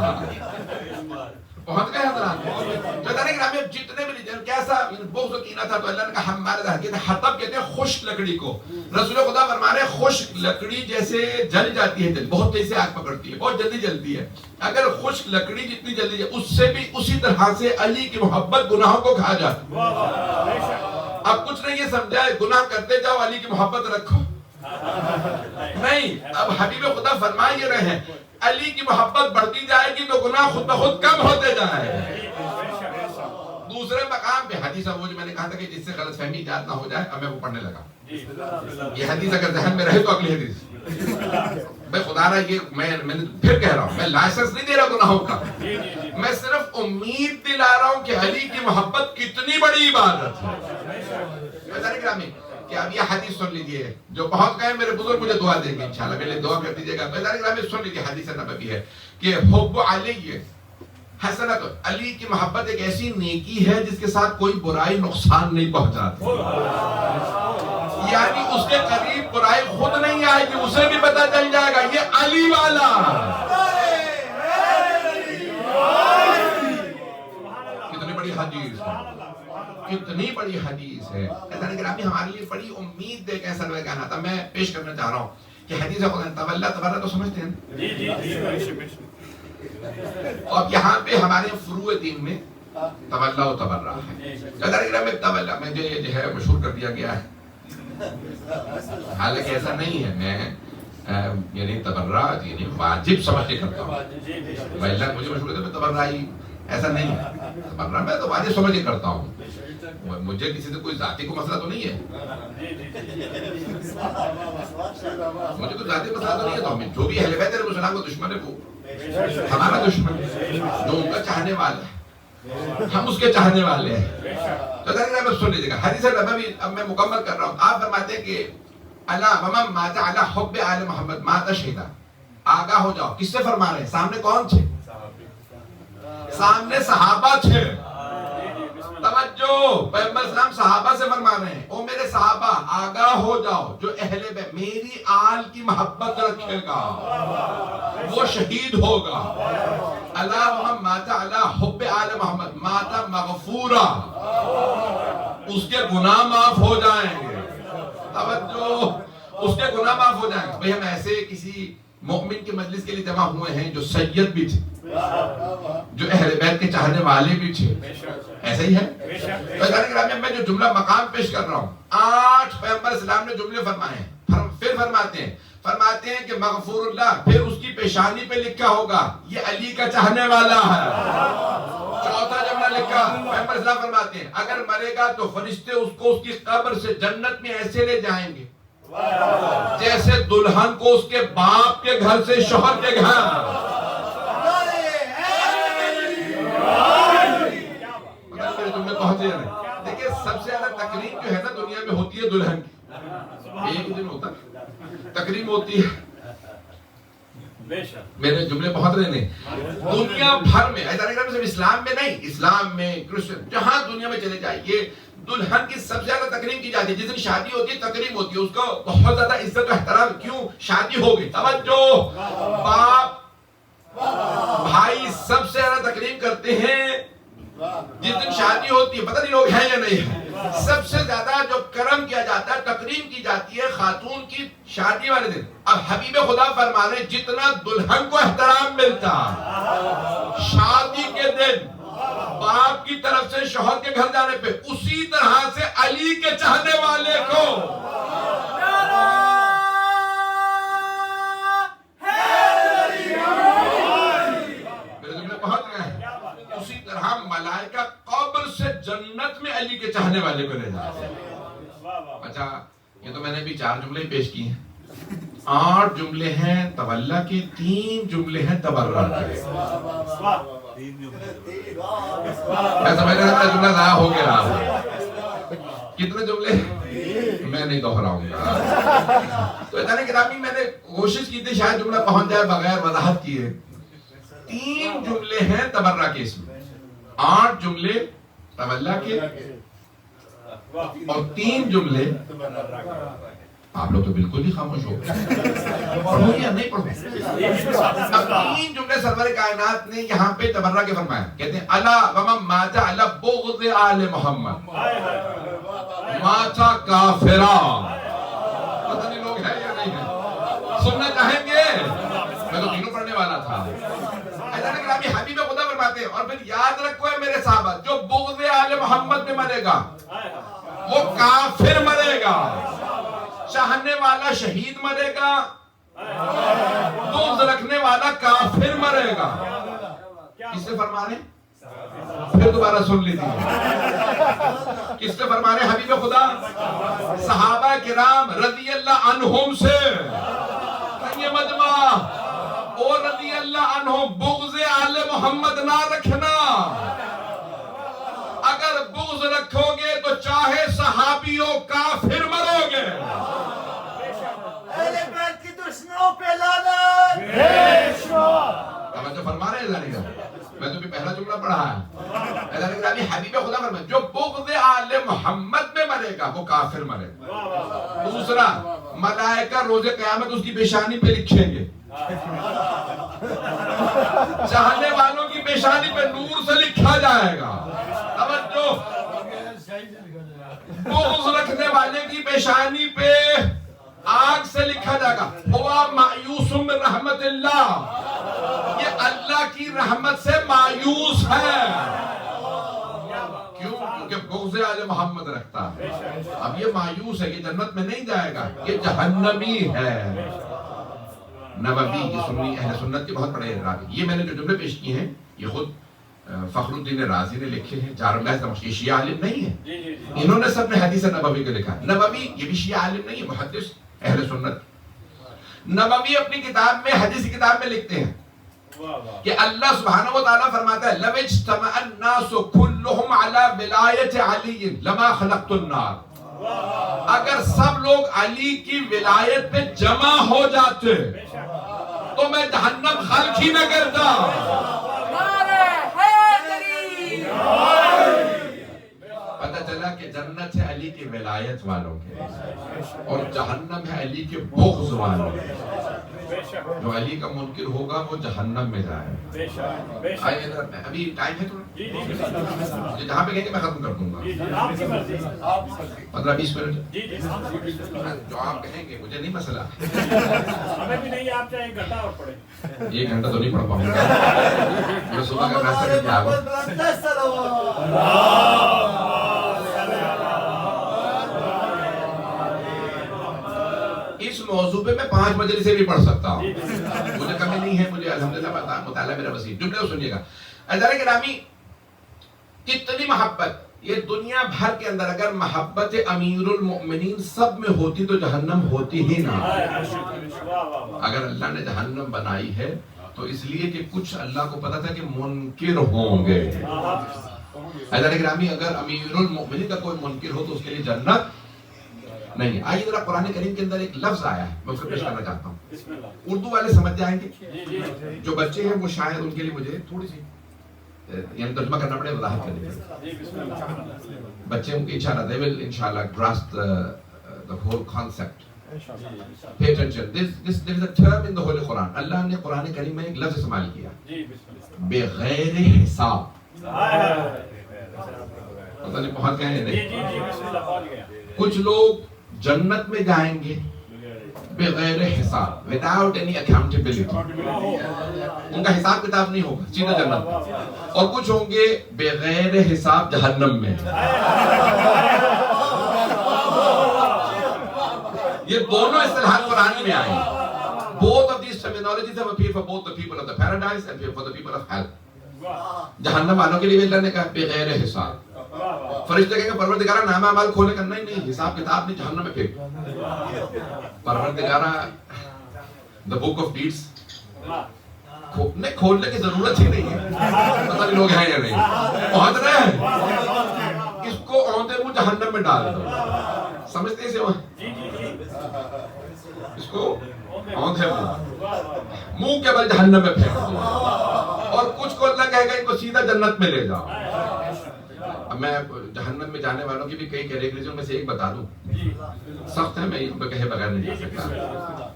S4: پہنچ گئے حضرات. جو ہے نا کہ جتنے بھی کیسا بغض و کینہ تھا تو اللہ نے کہا ہمارے کہتے ہیں حطب کہتے ہیں خشک لکڑی کو. رسول خدا فرما رہے ہیں خشک لکڑی جیسے جل جاتی ہے بہت تیزی سے آگ پکڑتی ہے, بہت جلدی جلتی ہے. اگر خشک لکڑی جتنی جلدی ہے اس سے بھی اسی طرح سے علی کی محبت گناہوں کو کھا جاتی ہے. اب کچھ نہیں یہ سمجھا ہے گناہ کرتے جاؤ علی کی محبت رکھو نہیں. اب حبیب خدا فرما یہ رہے ہیں علی کی محبت بڑھتی جائے گی تو گناہ خود بخود کم ہوتے جائے. دوسرے مقام پہ حدیث وہ جو میں نے کہا تھا کہ جس سے غلط فہمی ایجاد نہ ہو جائے, اب میں وہ پڑھنے لگا. یہ حدیث اگر ذہن میں رہے تو اگلی حدیث میں خدا رہا یہ میں نے پھر کہہ رہا ہوں میں لائسنس نہیں دے رہا گناہوں کا, میں صرف امید دلا رہا ہوں کہ علی کی محبت کتنی بڑی عبادت ہے. کہ اب یہ حدیث سن لیجئے, جو پہنچ گئے میرے بزرگ مجھے دعا دیں گے انشاءاللہ, میرے دعا کر دیجئے گا. سن لیجئے حدیث نبوی ہے کہ حب علی حسنت, علی کی محبت ایک ایسی نیکی ہے جس کے ساتھ کوئی برائی نقصان نہیں پہنچاتی. یعنی اس کے قریب برائی خود نہیں آئے گی, اسے بھی پتہ چل جائے گا یہ علی والا. کتنی بڑی حدیث ہے, کتنی بڑی حدیث ہے. ہمارے لیے بڑی امید دے کے ایسا کہنا تھا. میں پیش کرنا چاہ رہا ہوں کہ حدیث تولا تبرہ تو سمجھتے ہیں. اب یہاں پہ ہمارے فروع دین میں تولا و تبرہ ہے. تولا میں جو ہے مشہور کر دیا گیا ہے, حالانکہ ایسا نہیں ہے. میں یعنی تبرہ یعنی واجب سمجھ کے کرتا ہوں. اللہ مجھے مشہور ہے تبرہ ہی ایسا نہیں ہے. تبرہ میں تو واجب سمجھ کے کرتا ہوں. مجھے کسی سے کوئی ذاتی کو مسئلہ تو نہیں ہے, مجھے کوئی ذاتی مسئلہ تو نہیں ہے. تو ہمیں جو بھی اہل بیت علیہ السلام کا دشمن ہے وہ ہمارا دشمن ہے, جو ان کا چاہنے والا ہے ہم اس کے چاہنے والے ہیں. تو میں سن لیجیے گا حدیث نبوی اب میں مکمل کر رہا ہوں. آپ فرماتے ہیں کہ اللہ ومن مات علی حب آل محمد مات شہیدا. آگاہ ہو جاؤ, کس سے فرما رہے ہیں؟ سامنے کون تھے؟ سامنے صحابہ تھے. توجہ, پیغمبر اسلام صحابہ سے فرما رہے ہیں او میرے صحابہ آگاہ ہو جاؤ, جو اہل بیت میری آل کی محبت رکھے گا وہ شہید ہوگا. اللہ ومن مات علی حب آل محمد مات مغفورا, اس کے گناہ معاف ہو جائیں گے. توجہ, اس کے گناہ معاف ہو جائیں گے. بھئی ہم ایسے کسی مومن کی مجلس کے لیے جمع ہوئے ہیں جو سید بھی تھے, جو اہل بیت کے چاہنے والے بھی تھے, ایسا ہی ہے. میں جو جملہ مقام پیش کر رہا ہوں, 8 پیغمبر اسلام نے جملے فرمائے ہیں. پھر فرماتے ہیں کہ مغفور اللہ, پھر اس کی پیشانی پہ لکھا ہوگا یہ علی کا چاہنے والا ہے. چوتھا جملہ لکھا, پیغمبر اسلام فرماتے ہیں اگر مرے گا تو فرشتے اس کو اس کی قبر سے جنت میں ایسے لے جائیں گے جیسے دلہن کو اس کے باپ کے گھر سے شوہر کے گھر. دیکھیں سب سے زیادہ تقریب جو ہے نا دنیا میں ہوتی ہے دلہن کی. ایک دن ہوتا تقریب ہوتی ہے, میرے جملے بہت رہے ہیں دنیا بھر میں, صرف اسلام میں نہیں, اسلام میں کرسچن جہاں دنیا میں چلے جائیے دلہن کی سب سے زیادہ تقریب کی جاتی ہے. جس دن شادی ہوتی ہے تقریب ہوتی ہے, اس کو بہت زیادہ عزت و احترام. کیوں؟ شادی ہو گئی. توجہ, باپ بھائی سب سے زیادہ تقریب کرتے ہیں جس دن شادی ہوتی ہے. پتہ نہیں لوگ ہیں یا نہیں ہیں. سب سے زیادہ جو کرم کیا جاتا ہے, تقریب کی جاتی ہے خاتون کی شادی والے دن. اب حبیب خدا فرما رہے جتنا دلہن کو احترام ملتا شادی کے دن باپ کی طرف سے شوہر کے گھر جانے پہ, اسی طرح سے علی کے چاہنے والے کو اسی طرح ملائکہ قبر سے جنت میں علی کے چاہنے والے کو لے جاتے ہیں. اچھا, یہ تو میں نے بھی 4 جملے پیش کیے ہیں. 8 جملے ہیں تولا کے, 3 جملے ہیں تبرہ کے. میں سمجھ رہا تھا جملہ ضائع ہو گیا. کتنے جملے میں نہیں دہراؤں گا. تو اتنے گرامی میں نے کوشش کی تھی شاید جملہ پہنچ جائے بغیر وضاحت کیے. 3 جملے ہیں تبرہ کے, اس میں 8 جملے تولا کے اور 3 جملے آپ لوگ تو بالکل ہی خاموش ہو گئے. پڑھو یا نہیں پڑھو؟ اب 3 جملے سرور کائنات نے یہاں پہ تبرہ کے فرمایا. کہتے ہیں الا ومن مات علی بغض آل محمد مات کافرا. پتہ نہیں لوگ ہیں یا نہیں ہیں، سننا چاہیں گے؟ میں تو تینوں پڑھنے والا تھا. اللہ نے حبیب خدا فرماتے ہیں اور پھر یاد رکھو ہے میرے صحابہ، جو بغض آل محمد میں مرے گا وہ کافر مرے گا. چاہنے والا شہید مرے گا، بغض رکھنے والا کافر مرے گا. کس سے فرما رہے ہیں؟ پھر دوبارہ سن لیجیے. کس سے فرما رہے ہیں؟ حبیب خدا صحابہ کرام رضی اللہ عنہم سے. یہ مجمع اور رضی اللہ عنہم بغض آل محمد نہ رکھنا. اگر بغض رکھو گے تو چاہے صحابیوں کافر مرو گے.
S5: اہل بیت کی دشمنوں پہ لعنت.
S4: توجہ فرما رہے ہیں اللہ نے. میں تو بھی پہلا جملہ پڑھا ہے. اللہ نے کہا حبیب خدا فرمائے جو بغض آل محمد میں مرے گا وہ کافر مرے گا. دوسرا، ملائکہ روز قیامت اس کی پیشانی پہ لکھیں گے. چاہنے والوں کی پیشانی پہ نور سے لکھا جائے گا. توجہ، بغض رکھنے والے کی پیشانی پہ آگ سے لکھا جائے گا ہوا مایوس من رحمت اللہ. یہ اللہ کی رحمت سے مایوس ہے. کیوں؟ کیونکہ بغض آل محمد رکھتا ہے. اب یہ مایوس ہے، یہ جنت میں نہیں جائے گا، یہ جہنمی ہے. نووی یہ سنی اہل سنت کے بہت بڑے راوی. یہ میں نے جو جملے پیش کیے ہیں یہ خود فخر الدین رازی نے لکھے ہیں. جار اللہ دمشقی شیعہ عالم نہیں ہے، انہوں نے سب نے حدیث نبوی کو لکھا. نبوی یہ بھی شیعہ عالم نہیں ہے، محدث اہل سنت. نبوی اپنی کتاب میں، حدیث کی کتاب میں لکھتے ہیں کہ اللہ سبحانہ و تعالیٰ فرماتا ہے لَوْ اجْتَمَعَ النَّاسُ كُلُّهُمْ عَلَى وِلَایَةِ عَلِيٍّ لَمَا خَلَقْتُ النَّارَ. اگر سب لوگ علی کی ولایت پہ جمع ہو جاتے تو میں جہنم خلق ہی نہ کرتا. پتہ چلا کہ جنت ہے علی کی ولایت والوں کے اور جہنم ہے علی کے بغض والوں کے. جو علی کا منکر ہوگا وہ جہنم میں جائے. آئیے ابھی ٹائم ہے تھوڑا، جہاں پہ کہیں گے میں ختم کر دوں گا 15-20 منٹ. جو آپ کہیں گے مجھے نہیں مسئلہ.
S3: ہمیں بھی نہیں، آپ چاہے 1 گھنٹہ اور پڑھیں.
S4: 1 گھنٹہ تو نہیں پڑھ پاؤں گا. میں صبح کا ناشتہ کر کے آ اس موضوع پہ میں 5 مجلسیں بھی پڑھ سکتا ہوں، مجھے کمی نہیں ہے. مجھے الحمدللہ مطالعہ میرا وسیع. جملے سنیے گا. عزیزان گرامی، کتنی محبت یہ دنیا بھر کے اندر اگر محبت امیر المؤمنین سب میں ہوتی تو جہنم ہوتی ہی نہ. اگر اللہ نے جہنم بنائی ہے تو اس لیے کہ کچھ اللہ کو پتا تھا کہ منکر ہوں گے. عزیزان گرامی، اگر امیر المؤمنین کا کوئی منکر ہو تو اس کے لیے جنت نہیں. آئیے ذرا قرآن کریم کے اندر ایک لفظ آیا ہے، میں اس کو پیش کرنا چاہتا ہوں. اردو والے سمجھ جائیں گے، جو بچے ہیں وہ شاید ان کے لیے مجھے تھوڑی سی یعنی ترجمہ کرنا پڑے، وضاحت کرنی پڑے. بچے ان کی انشاءاللہ they will inshallah grasp the whole concept. Pay attention. There is a term in the Holy Quran. اللہ نے قرآن کریم میں ایک لفظ استعمال کیا بغیر حساب. پتہ نہیں پہنچ گئے ہیں نہیں. کچھ لوگ جنت میں جائیں گے بغیر حساب، without any accountability. ان کا حساب کتاب نہیں ہوگا، سیدھا جنت. اور کچھ ہوں گے بغیر حساب جہنم میں. یہ دونوں اصطلاحات قرآن میں آئے. Both of these terminologies have appeared for both the people of the paradise and for the people of hell. جہنم والوں کے لیے اللہ نے کہا بغیر حساب. فرشتے کہیں گے پروردگارہ نامہ اعمال کھولے کرنا ہی نہیں، حساب کتاب نہیں، جہنم میں پھینک. پروردگارہ the book of deeds کھولنے کی ضرورت ہی نہیں ہے. پتہ نہیں لوگ ہیں یا نہیں، پہنچ رہے ہیں. اس کو اوندے منہ جہنم میں ڈال دو. سمجھتے ہیں اس کو اوندے منہ کے بل جہنم میں پھینک دو. اور کچھ کو اللہ کہے گا ان کو سیدھا جنت میں لے جاؤ. اب میں جہنم میں جانے والوں کی بھی کئی کیٹیگریز میں سے ایک بتا دوں، سخت ہے، میں ان پہ کہے بغیر نہیں جا سکتا.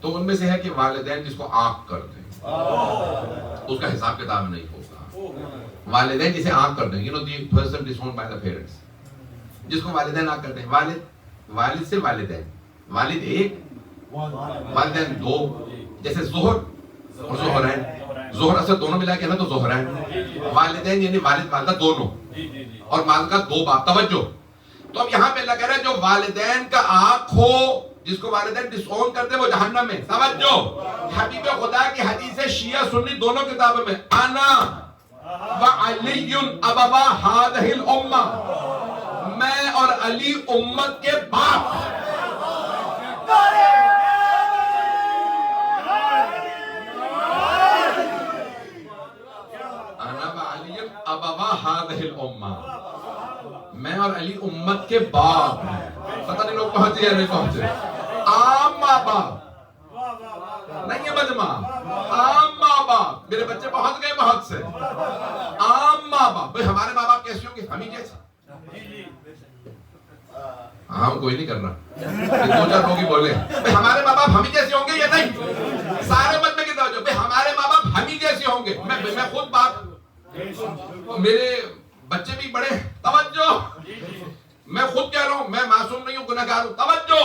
S4: تو ان میں سے ہے کہ والدین جس کو آنکھ کر دیں، اس کا حساب کتاب نہیں ہوگا. والدین جسے آنکھ کر دیں، the person disowned by the parents, جس کو والدین آنکھ کرتے ہیں. والد سے والدین، والد ایک والدین دو، جیسے ظہر اور ظہرین، ظہر اصل دونوں ملا کے نا تو ظہرین. والدین یعنی والد والدہ دونوں، اور مال کا دو باپ. توجہ. تو اب یہاں پہ اللہ کہہ رہا ہے جو والدین کا آنکھ ہو، جس کو والدین ڈس اون کرتے وہ جہنم میں. توجہ. حبیب خدا کی حدیث شیعہ سنی دونوں کتابوں میں، انا وعلی ابوا هذه الامہ، میں اور علی امت کے باپ. انا وعلی ابوا هذه الامہ، میں اور علی امت کے باپ ہیں. پتہ نہیں لوگ پہنچے یا نہیں پہنچے. عام ماں باپ نہیں ہے مجمع، عام ماں باپ. میرے بچے پہنچ گئے بہت سے. عام ماں باپ. بھئی ہمارے ماں باپ کیسے ہوں گے؟ ہم ہی جیسے. ہم کوئی نہیں کر رہا، دو چار لوگ ہی بولے بھئی ہمارے ماں باپ ہم ہی جیسے ہوں گے یا نہیں؟ سارے مجمع کی توجہ. بھئی ہمارے ماں باپ ہم ہی جیسے ہوں گے. میں خود باپ، میرے بچے بھی بڑے. توجہ. میں خود کہہ رہا ہوں، میں معصوم نہیں ہوں، گناہگار ہوں. توجہ.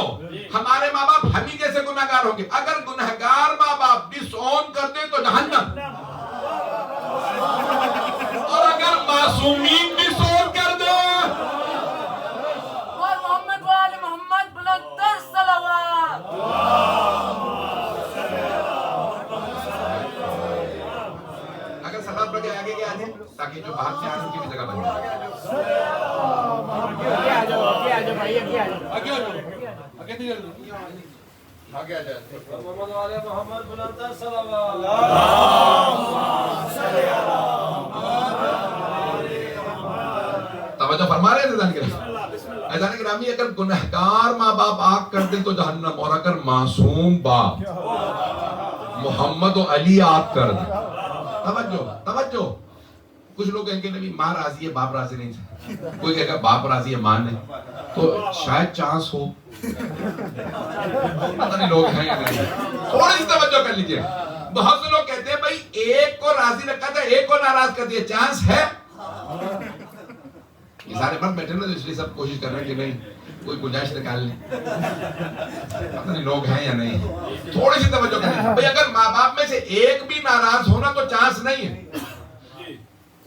S4: ہمارے ماں باپ ہم ہی جیسے گناہگار ہوں گے. اگر گناہگار ماں باپ ڈس اون کر دیں تو جہنم، اور اگر معصومین ڈس اون کر دیں
S6: اور محمد وآل محمد بلندر صلوات.
S4: اگر سلام پڑھ کے آگے کیا آجائیں تاکہ جو باہر سے آئے ان کی بھی جگہ بن جائے.
S3: محمد والے محمد بلندر صلوات.
S4: توجہ فرما رہے ہیں اذان گرامی. اگر گنہگار ماں باپ آنکھ کر دیں تو جہنم، اور اگر معصوم باپ محمد و علی آنکھ کر دیں. توجہ. توجہ. کچھ لوگ کہیں گے نبی ماں راضی ہے باپ راضی نہیں. کوئی کہے گا باپ راضی ہے ماں نہیں. تو شاید چانس ہو، پتہ نہیں لوگ ہیں یا نہیں. تھوڑی سی توجہ کر لیجئے. بہت سے لوگ کہتے ہیں بھائی ایک کو راضی رکھا تھا ایک کو ناراض کر دیا، چانس ہے. یہ سارے مرد بیٹھے نا، اس لیے سب کوشش کر رہے ہیں کہ نہیں کوئی گنجائش نکال لیں. پتہ نہیں لوگ ہیں یا نہیں. تھوڑی سی توجہ کریں بھائی. اگر ماں باپ میں سے ایک بھی ناراض ہونا تو چانس نہیں ہے.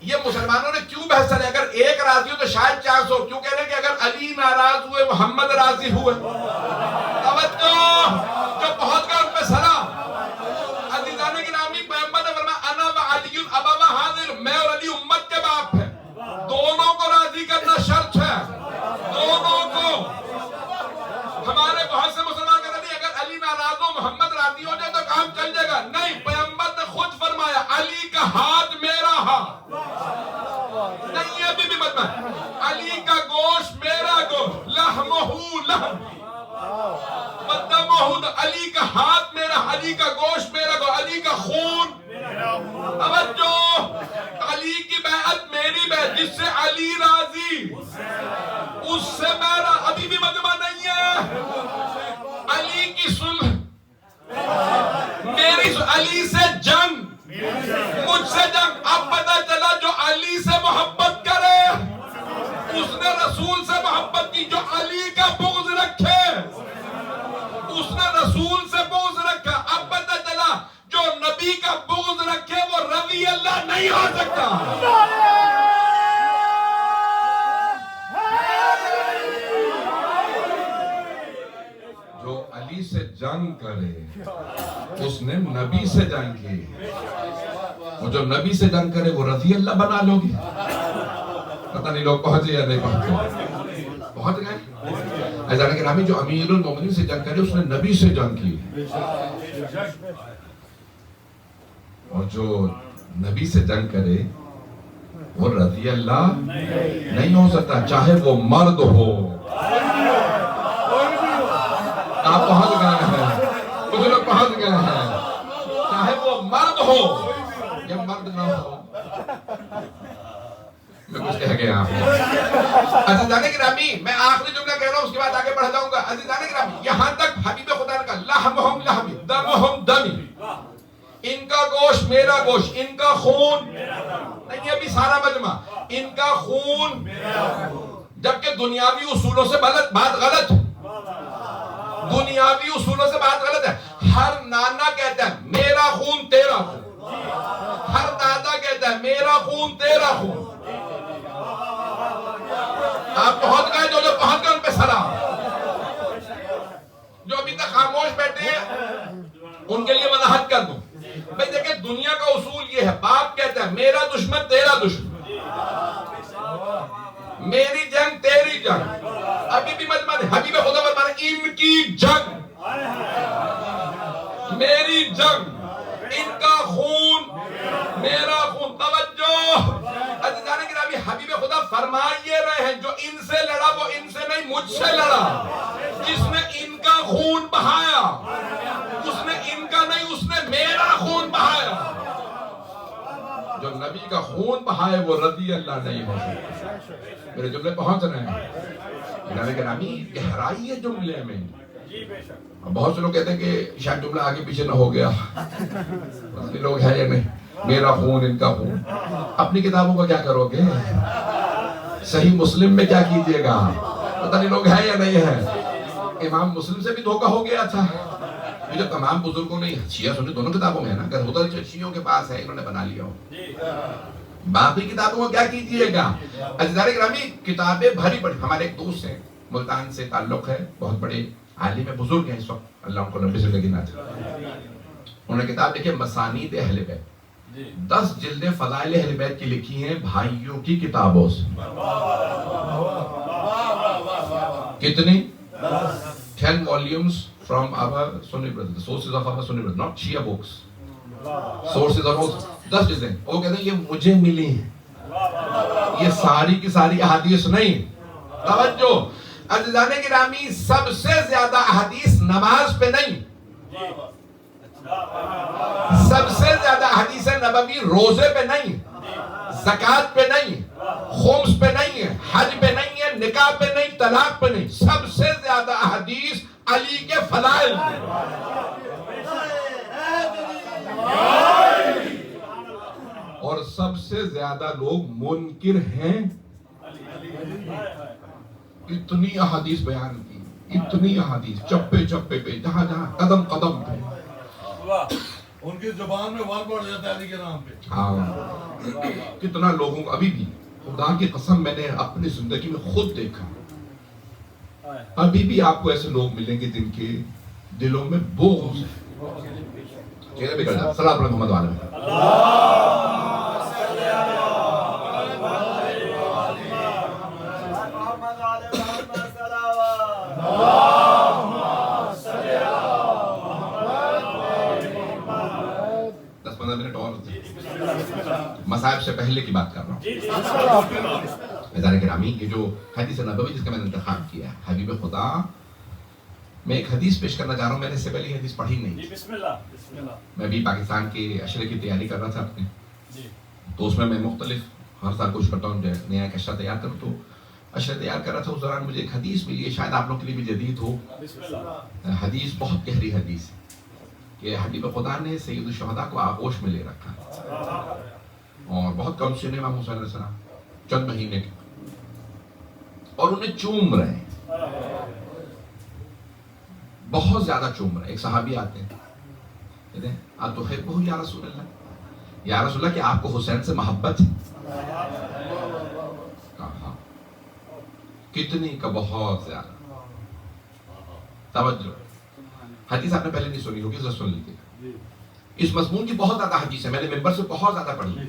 S4: یہ مسلمانوں نے کیوں بحث چلے؟ اگر ایک راضی ہو تو شاید چانس ہو. کیوں کہہ رہے ہیں کہ اگر علی ناراض ہوئے محمد راضی ہوئے. توجہ. جو پہنچ گئے ان پہ سلام. عزیزان گرامی، پیغمبر نے فرمایا انا وعلی ابوا حاضر، میں اور علی امت کے باپ ہیں. دونوں کو راضی کرنا شرط ہے، دونوں کو. ہمارے بہت سے مسلمان کہتے ہیں اگر علی ناراض ہو محمد راضی ہو جائے تو کام چل جائے گا. نہیں، پیغمبر نے خود فرمایا علی کا ہاتھ میرا ہاتھ. نہیں ہے بی بی مجمع. علی کا گوشت میرا گوشت، لحمہ لحم ودمہ. علی کا ہاتھ میرا، علی کا گوشت میرا گوشت، علی کا خون. توجہ. علی کی بیعت میری بیعت. جس سے علی راضی اس سے میرا. ابھی بھی مجمع نہیں ہے. علی کی صلح میری، علی سے جنگ مجھ سے جنگ. اب پتہ چلا جو علی سے محبت کرے اس نے رسول سے محبت کی. جو علی کا بغض رکھے اس نے رسول سے بغض رکھا. اب پتہ چلا جو نبی کا بغض رکھے وہ رضی اللہ نہیں ہو سکتا. جو علی سے جنگ کرے اس نے نبی سے جنگ کی. اور جو نبی سے جنگ کرے وہ رضی اللہ بنا لو گے. پتہ نہیں لوگ پہنچے یا نہیں پہنچے. پہنچ گئے. ایسا کہ ہمیں جو امیر المومنین سے جنگ کرے اس نے نبی سے جنگ کی. اور جو نبی سے جنگ کرے وہ رضی اللہ نہیں ہو سکتا، چاہے وہ مرد ہو. آپ پہنچ گئے ہیں، کچھ لوگ پہنچ گئے ہیں. چاہے وہ مرد ہو یا مرد نہ ہو. میں کچھ کہہ گئے آپ. عزیزان گرامی میں آخری جملہ کہہ رہا ہوں اس کے بعد آگے بڑھ جاؤں گا. عزیزان گرامی یہاں تک حبیب خدا نے کہا لحمہم لحمی دمہم دمی, ان کا گوشت میرا گوشت, ان کا خون نہیں ابھی سارا مجمع, ان کا خون, جبکہ دنیاوی اصولوں سے بات غلط, دنیاوی اصولوں سے بات غلط ہے. ہر نانا کہتا ہے میرا خون تیرا خون, ہر دادا کہتا ہے میرا خون تیرا خون. آپ پہنچ گئے, جو پہنچ گئے ان پہ سلام. جو ابھی تک خاموش بیٹھے ہیں ان کے لیے وضاحت کر دوں. بھائی دیکھیں دنیا کا اصول یہ ہے, باپ کہتا ہے میرا دشمن تیرا دشمن, میری جنگ تیری جنگ. ابھی بھی مجمع حبیب خدا فرماتے ان کی جنگ میری جنگ, ان کا خون میرا خون. توجہ عزیزان گرامی, حبیب خدا فرما یہ رہے ہیں جو ان سے لڑا وہ ان سے نہیں مجھ سے لڑا. جس نے ان کا خون بہایا اس نے ان کا نہیں, اس نے میرا خون بہایا. جو نبی کا خون بہائے وہ رضی اللہ نہیں ہو سکتا. میرے جملے پہنچ رہے ہیں عزیزان گرامی, گہرائی ہے جملے میں. بہت سے لوگ کہتے ہیں کہ شاید جملہ آگے پیچھے نہ ہو گیا, لوگ ہے یا نہیں, میرا خون ان کا خون. اپنی کتابوں کا کیا کرو گے, صحیح مسلم میں کیا کیجئے گا, پتہ نہیں لوگ ہے یا نہیں ہے. امام مسلم سے بھی دھوکہ ہو گیا تھا. یہ جو تمام بزرگوں نے شیعہ سنی دونوں کتابوں میں ہے نا, اگر ہوتا شیعوں کے پاس ہے انہوں نے بنا لیا ہو. باقی کتابوں کو کیا کیجئے گا. عزیزان گرامی کتابیں بھری پڑی. ہمارے ایک دوست ہیں ملتان سے تعلق ہے, بہت بڑے عالم بزرگ ہیں اس وقت, اللہ ان کو لمبی زندگی نہ دے. انہوں نے کتاب لکھی مسانید اہل بیت, 10 جلدیں فضائل اہل بیت کی لکھی ہیں بھائیوں کی کتابوں سے. کتنی 10 volumes from our Sunni brothers, the sources of our Sunni brothers, not Shia books, sources of books. 10 جلدیں. وہ کہتے ہیں یہ مجھے ملی ہیں, یہ ساری کی ساری احادیث نہیں. توجہ عزیزان گرامی, سب سے زیادہ احادیث نماز پہ نہیں, سب سے زیادہ حدیث نبوی روزے پہ نہیں, زکوٰۃ پہ نہیں, خمس پہ نہیں ہے, حج پہ نہیں ہے, نکاح پہ نہیں, طلاق پہ نہیں. سب سے زیادہ احادیث علی کے فضائل پہ. اور سب سے زیادہ لوگ منکر ہیں. اتنی احادیث بیان کی, اتنی احادیث چپے چپے پہ, جہاں جہاں قدم قدم پہ.
S7: ان کی زبان میں وار پڑ جاتا ہے علی کے نام پہ.
S4: ہاں, کتنا لوگوں کو ابھی بھی خدا کی قسم میں نے اپنی زندگی میں خود دیکھا, ابھی بھی آپ کو ایسے لوگ ملیں گے جن کے دلوں میں بغض ہے. چہرے بگڑ جاتا. صلی اللہ علیہ محمد وعلیہ مصائب سے پہلے کی بات کر رہا ہوں. عزیزان گرامی, یہ جو حدیث نبوی جس کا میں نے انتخاب کیا ہے حبیب خدا, میں ایک حدیث پیش کرنا چاہ رہا ہوں. میں نے اس سے پہلے حدیث پڑھی نہیں. میں بھی پاکستان کے اشرے کی تیاری کر رہا تھا اپنے, تو اس میں مختلف ہر سال کوشش کرتا ہوں نیا ایک اشرہ تیار کروں. تو اشرہ تیار کر رہا تھا, اس دوران مجھے ایک حدیث ملی ہے, شاید آپ لوگ کے لیے بھی جدید ہو. حدیث بہت گہری حدیث ہے کہ حبیب خدا نے سید الشہداء کو آغوش میں لے رکھا, اور بہت کم سنے امام حسین علیہ السلام, چند مہینے کے, اور انہیں چوم رہے ہیں, بہت زیادہ چوم رہے ہیں. ایک صحابی آتے ہیں, کہتے ہیں اتحبہ یا رسول اللہ, یا رسول اللہ کہ آپ کو حسین سے محبت ہے؟ کہا کتنی کا بہت زیادہ. توجہ, حدیث آپ نے پہلے نہیں سنی ہوگی, سن لیجیے. اس مضمون کی بہت زیادہ حدیث ہے, میں نے ممبر سے بہت زیادہ پڑھی.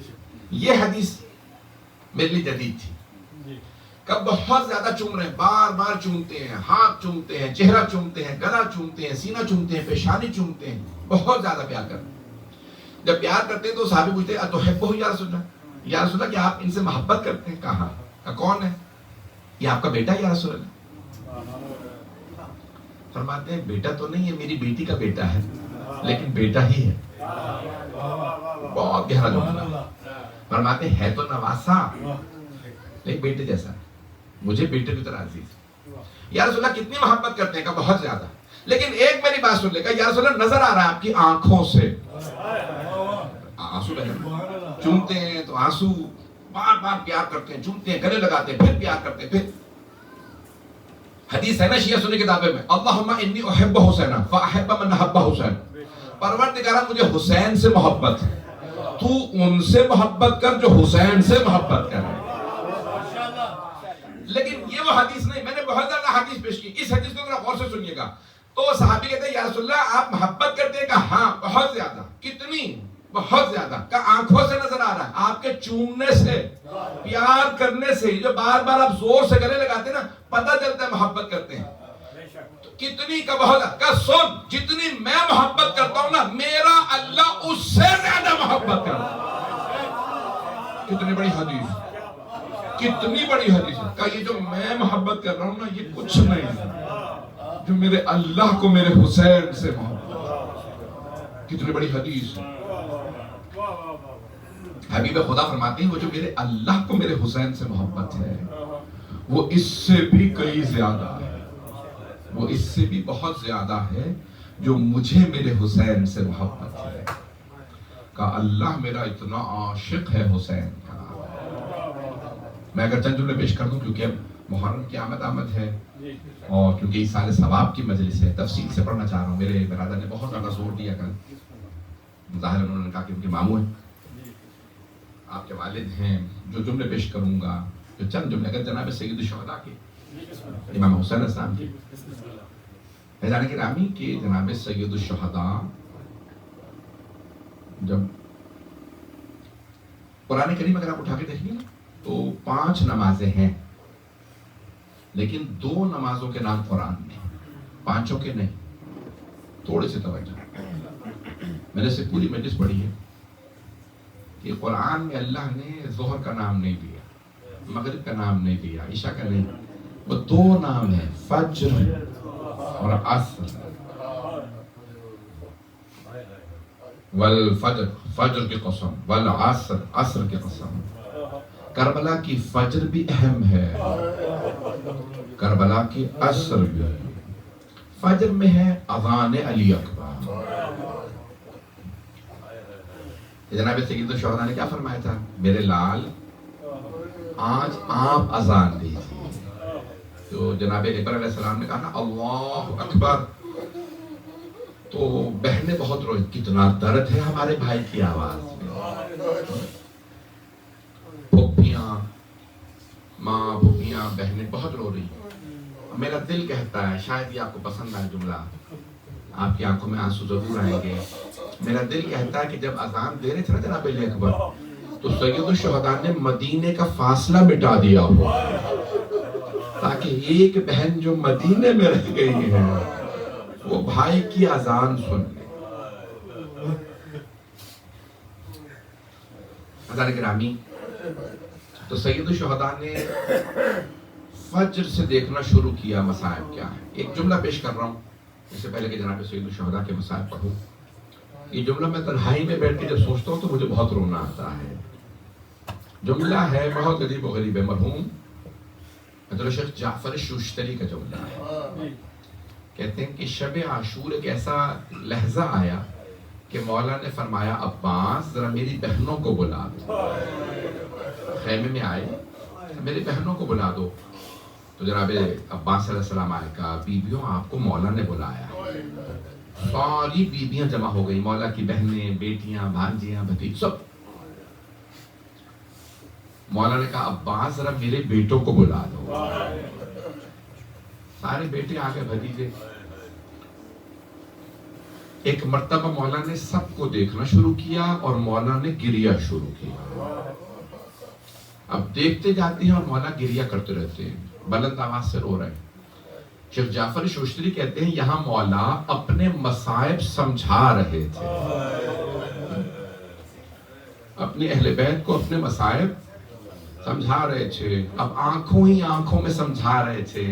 S4: یہ حدیث میرے لیے جدید تھی. کب بہت زیادہ چوم رہے ہیں, بار بار چومتے ہیں, ہاتھ چومتے ہیں, چہرہ چومتے ہیں, گلا چومتے ہیں, سینہ چومتے ہیں, پیشانی چومتے ہیں, بہت زیادہ پیار کرتے ہیں. جب پیار کرتے ہیں تو صحابی پوچھتے ہیں اتحبہ یا رسول اللہ, یا رسول اللہ کہ آپ ان سے محبت کرتے ہیں؟ کہا کون ہے؟ یہ آپ کا بیٹا ہے یا رسول اللہ. فرماتے ہیں بیٹا تو نہیں ہے, میری بیٹی کا بیٹا ہے, لیکن بیٹا ہی ہے. بہت گہرا جملہ. فرماتے ہیں ہے تو نواسا, ایک بیٹے جیسا ہے، مجھے بیٹے کی طرح عزیز ہے۔ یا رسول اللہ کتنی محبت کرتے ہیں؟ کہا بہت زیادہ۔ لیکن ایک میری بات سن لے، کہا یا رسول اللہ نظر آ رہا ہے آپ کی آنکھوں سے آنسو بہہ رہے ہیں، چومتے ہیں تو آنسو، بار بار پیار کرتے ہیں، چومتے ہیں، گلے لگاتے ہیں، پھر پیار کرتے ہیں، پھر حدیث ہے نا شیعہ سنی کتابیں میں، اللہم انی احب حسین فاحب من احب حسین، پروردگارہ مجھے حسین سے محبت ہے، تو ان سے محبت کر جو حسین سے محبت کر۔ لیکن یہ وہ حدیث نہیں، میں نے بہت زیادہ حدیث پیش کی، اس حدیث کو ذرا غور سے سنیے گا۔ تو صحابی کہتے ہیں یا رسول اللہ آپ محبت کرتے ہیں؟ کہا ہاں بہت زیادہ۔ کتنی؟ بہت زیادہ۔ کہا آنکھوں سے نظر آ رہا ہے، آپ کے چومنے سے، پیار کرنے سے، جو بار بار آپ زور سے گلے لگاتے ہیں نا، پتہ چلتا ہے محبت کرتے ہیں۔ تو کتنی کا بہت زیادہ؟ کہا سن، جتنی میں محبت کرتا ہوں نا، میرا اللہ اس سے زیادہ محبت کرتا ہے۔ کتنی بڑی حدیث، کتنی بڑی حدیث ہے۔ کہا یہ جو میں محبت کر رہا ہوں نا، یہ کچھ نہیں ہے جو میرے اللہ کو میرے حسین سے محبت۔ کتنی بڑی حدیث ہے۔ حبیب خدا فرماتے ہیں وہ جو میرے اللہ کو میرے حسین سے محبت ہے، وہ اس سے بھی کئی زیادہ ہے، وہ اس سے بھی بہت زیادہ ہے جو مجھے میرے حسین سے محبت ہے۔ کہا اللہ میرا اتنا عاشق ہے حسین کا۔ میں اگر چند جملے پیش کر دوں کیونکہ اب محرم کی آمد ہے، اور کیونکہ اس سال ثواب کی مجلس ہے، تفصیل سے پڑھنا چاہ رہا ہوں۔ میرے برادر نے بہت زیادہ زور دیا کل، ظاہر انہوں نے کہا کہ ان کے ماموں ہیں، آپ کے والد ہیں، جو جملے پیش کروں گا، جو چند جملے اگر جناب سید الشہداء کے امام حسین علیہ السلام کی فیضان گرامی کہ جناب سید الشہداء جب قرآن کریم اگر آپ اٹھا کے دیکھیں گے تو 5 نمازیں ہیں، لیکن 2 نمازوں کے نام قرآن میں، 5 کے نہیں۔ تھوڑے سے توجہ، میں نے سے پوری مجلس پڑھی ہے کہ قرآن میں اللہ نے ظہر کا نام نہیں دیا، مغرب کا نام نہیں دیا، عشاء کا نہیں، وہ 2 نام ہیں، فجر اور عصر۔ والفجر، فجر کی قسم، والعصر، عصر کی قسم۔ کربلا کی فجر بھی اہم ہے، کربلا کی عصر بھی۔ فجر میں ہے اذان علی اکبر۔ جناب سید الشہداء نے کیا فرمایا تھا؟ میرے لال آج آپ اذان دیجیے۔ تو جناب اکبر علیہ السلام نے کہا نا اللہ اکبر، تو بہنیں بہت روئی، کتنا درد ہے ہمارے بھائی کی آواز میں۔ پھپھیاں، ماں، پھپھیاں، بہنیں بہت رو رہی۔ میرا دل کہتا ہے، شاید یہ آپ کو پسند آئے جملہ، آپ کی آنکھوں میں آنسو ضرور آئیں گے۔ میرا دل کہتا ہے کہ جب اذان دے رہے تھے نا جناب علی اکبر، تو سید الشہداء نے مدینے کا فاصلہ مٹا دیا ہو، تاکہ ایک بہن جو مدینے میں رہ گئی ہے وہ بھائی کی اذان سن لے۔ حضرات گرامی، تو سید الشہداء نے فجر سے دیکھنا شروع کیا مصائب کیا ہے۔ ایک جملہ پیش کر رہا ہوں اس سے پہلے کہ جناب سید الشہداء کے مصائب پڑھوں۔ یہ جملہ میں تنہائی میں بیٹھ کے جب سوچتا ہوں تو مجھے بہت رونا آتا ہے۔ جملہ ہے بہت عجیب و غریب ہے، مرحوم حضرت شیخ جعفر شوشتری کا جملہ ہے۔ کہتے ہیں کہ شب عاشور ایک ایسا لحظہ آیا کہ مولا نے فرمایا عباس ذرا میری بہنوں کو بلا دو۔ خیمے میں آئے، میری بہنوں کو بلا دو۔ تو جناب عباس علیہ السلام آئے، کہا بیبیوں آپ کو مولا نے بلایا۔ ساری بیبیاں جمع ہو گئی، مولا کی بہنیں، بیٹیاں، بھانجیاں، بھتیج، سب۔ مولا نے کہا عباس ذرا میرے بیٹوں کو بلا دو۔ سارے بیٹے آ گئے، بھتیجے۔ ایک مرتبہ مولا نے سب کو دیکھنا شروع کیا اور مولا نے گریہ شروع کیا۔ اب دیکھتے جاتے ہیں اور مولا گریہ کرتے رہتے ہیں، بلند آواز سے رو رہے ہیں۔ شیخ جعفر شوشتری کہتے ہیں یہاں مولا اپنے مصائب سمجھا رہے تھے، اپنی اہل بیت کو اپنے مصائب سمجھا رہے تھے، اب آنکھوں ہی آنکھوں میں سمجھا رہے تھے۔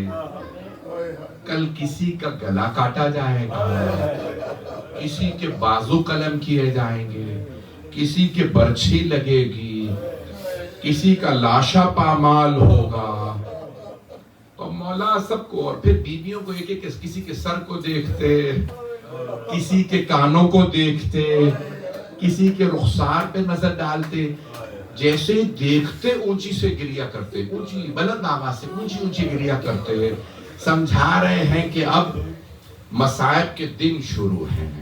S4: کل کسی کا گلا کاٹا جائے گا، کسی کے بازو قلم کیے جائیں گے، کسی کے برچھی لگے گی، کسی کا لاشا پامال ہوگا. تو مولا سب کو، اور پھر بیویوں کو ایک ایک کسی کے سر کو دیکھتے، کسی کے کانوں کو دیکھتے، کسی کے رخسار پہ نظر ڈالتے، جیسے دیکھتے اونچی سے گریا کرتے، اونچی بلند آواز سے اونچی گریا کرتے. سمجھا رہے ہیں کہ اب مصائب کے دن شروع ہیں.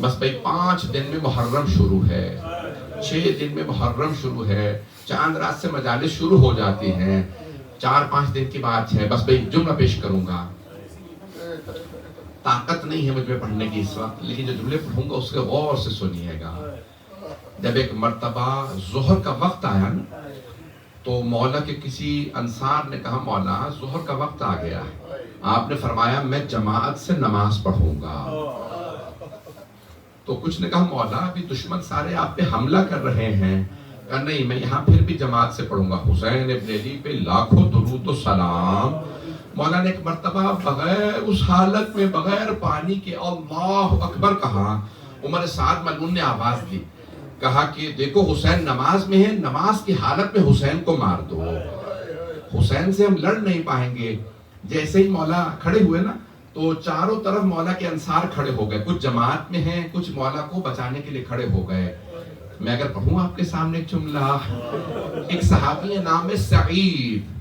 S4: بس بھئی 5 دن میں محرم شروع ہے، 6 دن میں محرم شروع ہے، چاند رات سے مجالس شروع ہو جاتی ہیں. 4-5 دن کی بات ہے. بس بھئی جملہ پیش کروں گا، طاقت نہیں ہے مجھ میں پڑھنے کی اس وقت، لیکن جو جملے پڑھوں گا اس کے غور سے سنیے گا. جب ایک مرتبہ ظہر کا وقت آیا نا، تو مولا کے کسی انصار نے کہا مولا ظہر کا وقت آ گیا ہے. آپ نے فرمایا میں جماعت سے نماز پڑھوں گا. تو کچھ نے کہا مولا ابھی دشمن سارے آپ پہ حملہ کر رہے ہیں. کہا نہیں میں یہاں پھر بھی جماعت سے پڑھوں گا. حسین ابن علی پہ لاکھوں درود و سلام. مولا نے ایک مرتبہ بغیر اس حالت میں بغیر پانی کے اللہ اکبر کہا. عمر سعد ملعون نے آواز دی، کہا کہ دیکھو حسین نماز میں ہے، نماز کی حالت میں حسین کو مار دو، حسین سے ہم لڑ نہیں پائیں گے. جیسے ہی مولا کھڑے ہوئے نا، تو چاروں طرف مولا کے انصار کھڑے ہو گئے. کچھ جماعت میں ہیں، کچھ مولا کو بچانے کے لیے کھڑے ہو گئے. میں اگر پڑھوں آپ کے سامنے ایک جملہ، ایک صحابی ہے نام ہے سعید.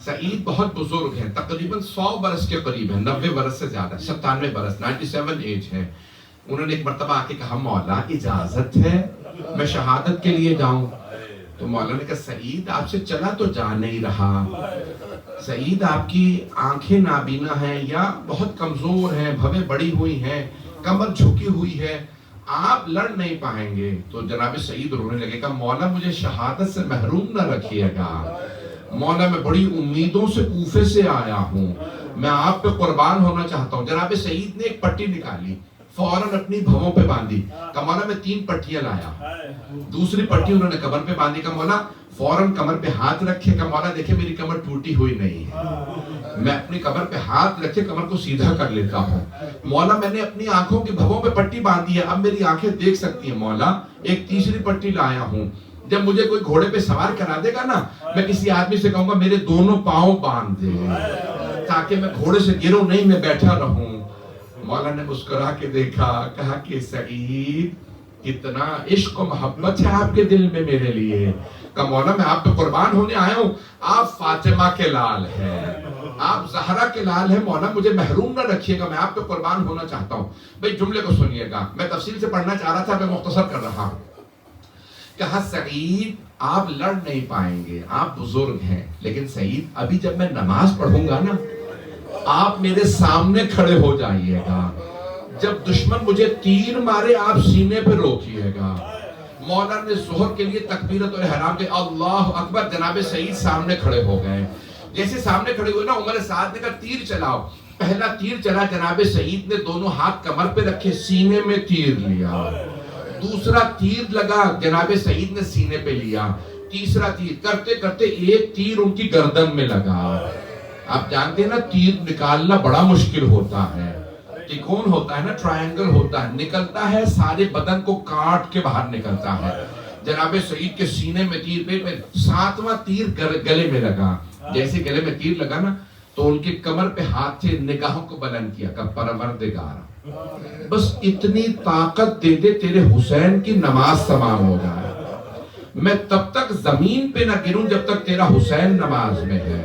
S4: سعید بہت بزرگ ہیں، تقریباً 100 برس کے قریب ہیں، 90 برس سے زیادہ، 97 برس، 97 ایج ہے. انہوں نے ایک مرتبہ آ کے کہا مولا اجازت ہے میں شہادت کے لیے جاؤں؟ تو مولا نے کہا سعید آپ سے چلا تو جا نہیں رہا. سعید آپ کی آنکھیں نابینا ہیں یا بہت کمزور ہیں، بھویں بڑی ہوئی ہیں، کمر جھکی ہوئی ہے، آپ لڑ نہیں پائیں گے. تو جناب سعید رونے لگے. کہا مولا مجھے شہادت سے محروم نہ رکھیے گا. مولا میں بڑی امیدوں سے کوفے سے آیا ہوں، میں آپ پہ قربان ہونا چاہتا ہوں. جناب سعید نے ایک پٹی نکالی، فوراً اپنی بھووں پہ باندھی. کہا مولا میں 3 پٹیاں لایا. دوسری پٹی انہوں نے کمر پہ باندھی. کہا مولا فوراً کمر پہ ہاتھ رکھے. کہا مولا دیکھیں میری کمر ٹوٹی ہوئی نہیں ہے، میں اپنی کمر پہ ہاتھ رکھے کمر کو سیدھا کر لیتا ہوں. مولا میں نے اپنی آنکھوں کی بھووں پہ پٹی باندھی ہے، اب میری آنکھیں دیکھ سکتی ہیں. مولا ایک تیسری پٹی لایا ہوں، جب مجھے کوئی گھوڑے پہ سوار کرا دے گا نا، میں کسی آدمی سے کہوں گا میرے دونوں پاؤں باندھ دے تاکہ میں گھوڑے سے گروں نہیں، میں بیٹھا رہوں. مولا نے مسکرا کے دیکھا، کہا کہ سعید کتنا عشق و محبت ہے آپ کے دل میں میرے لیے. کہا مولا میں آپ پہ قربان ہونے آیا ہوں، آپ فاطمہ کے لال ہیں، آپ زہرا کے لال ہیں. مولا مجھے محروم نہ رکھیے گا، میں آپ پہ قربان ہونا چاہتا ہوں. بھئی جملے کو سنیے گا، میں تفصیل سے پڑھنا چاہ رہا تھا، میں مختصر کر رہا ہوں. کہا سعید آپ لڑ نہیں پائیں گے، آپ بزرگ ہیں، لیکن سعید ابھی جب میں نماز پڑھوں گا نا، آپ میرے سامنے کھڑے ہو جائیے گا. جب دشمن مجھے تیر مارے آپ سینے پہ روکیے گا. مولا نے ظہر کے لیے تکبیرت اور احرام کے اللہ اکبر. جناب سعید سامنے کھڑے ہو گئے. جیسے سامنے کھڑے ہوئے نا، عمر سعد نے کہا تیر چلاؤ. پہلا تیر چلا، جناب سعید نے دونوں ہاتھ کمر پہ رکھے، سینے میں تیر لیا. دوسرا تیر لگا، جناب سعید نے سینے پہ لیا. تیسرا تیر کرتے کرتے ایک تیر ان کی گردن میں لگا. آپ جانتے ہیں نا تیر نکالنا بڑا مشکل ہوتا ہے. تکون ہوتا ہے نا، ٹرائنگل ہوتا ہے، نکلتا ہے سارے بدن کو کاٹ کے باہر نکلتا ہے. جناب سعید کے سینے میں تیر، پیٹ میں. 7واں تیر گلے میں لگا. جیسے گلے میں تیر لگا نا، تو ان کی کمر پہ ہاتھ سے نگاہوں کو بلند کیا کہ پروردگار بس اتنی طاقت دے دے تیرے حسین کی نماز تمام ہو جائے. میں تب تک زمین پہ نہ گروں جب تک تیرا حسین نماز میں ہے.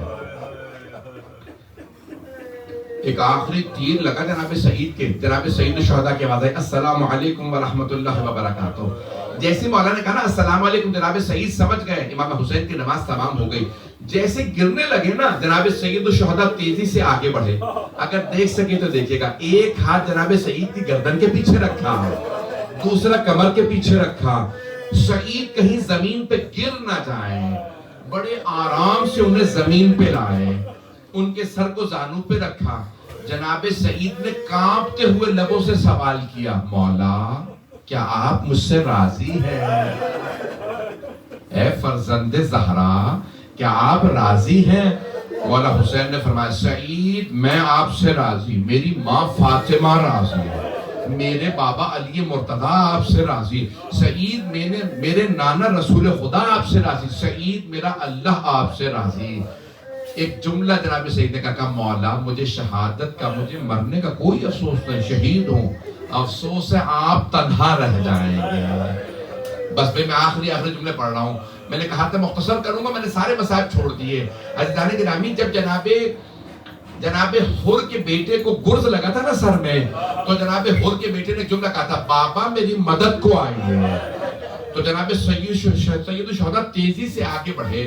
S4: ایک آخری تیر لگا جناب سعید کے. جناب سعید شہداء کی آواز آئی السلام علیکم ورحمۃ اللہ وبرکاتہ. جیسے مولا نے کہا نا السلام علیکم، جناب سعید سمجھ گئے امام حسین کی نماز تمام ہو گئی. جیسے گرنے لگے نا، جناب سید الشہداء تیزی سے آگے بڑھے. اگر دیکھ سکے تو دیکھیے گا، ایک ہاتھ جناب سعید کی گردن کے پیچھے رکھا، دوسرا کمر کے پیچھے رکھا. سعید کہیں زمین پہ گر نہ جائیں، بڑے آرام سے انہیں زمین پہ لائے، ان کے سر کو زانو پہ رکھا. جناب سعید نے کانپتے ہوئے لبوں سے سوال کیا مولا کیا آپ مجھ سے راضی ہیں؟ اے فرزند زہرا کیا آپ راضی ہیں؟ مولا حسین نے فرمایا سعید میں آپ سے راضی، میری ماں فاطمہ راضی ہے. میرے بابا علی مرتضیٰ آپ سے راضی، سعید میرے نانا رسول خدا آپ سے راضی، سعید میرا اللہ آپ سے راضی۔ ایک جملہ جناب سعید نے کہا مولا مجھے شہادت کا، مجھے مرنے کا کوئی افسوس نہیں، شہید ہوں، افسوس ہے آپ تنہا رہ جائیں گے۔ بس میں آخری جملے پڑھ رہا ہوں، میں نے کہا تھا مختصر کروں گا، میں نے سارے مصائب چھوڑ دیے۔ عزیزان گرامی، جب جناب حر کے بیٹے کو گرز لگا تھا نا سر میں، تو جناب حر کے بیٹے نے جملہ کہا تھا بابا میری مدد کو آئیے، تو جناب سید الشہداء تیزی سے آگے بڑھے،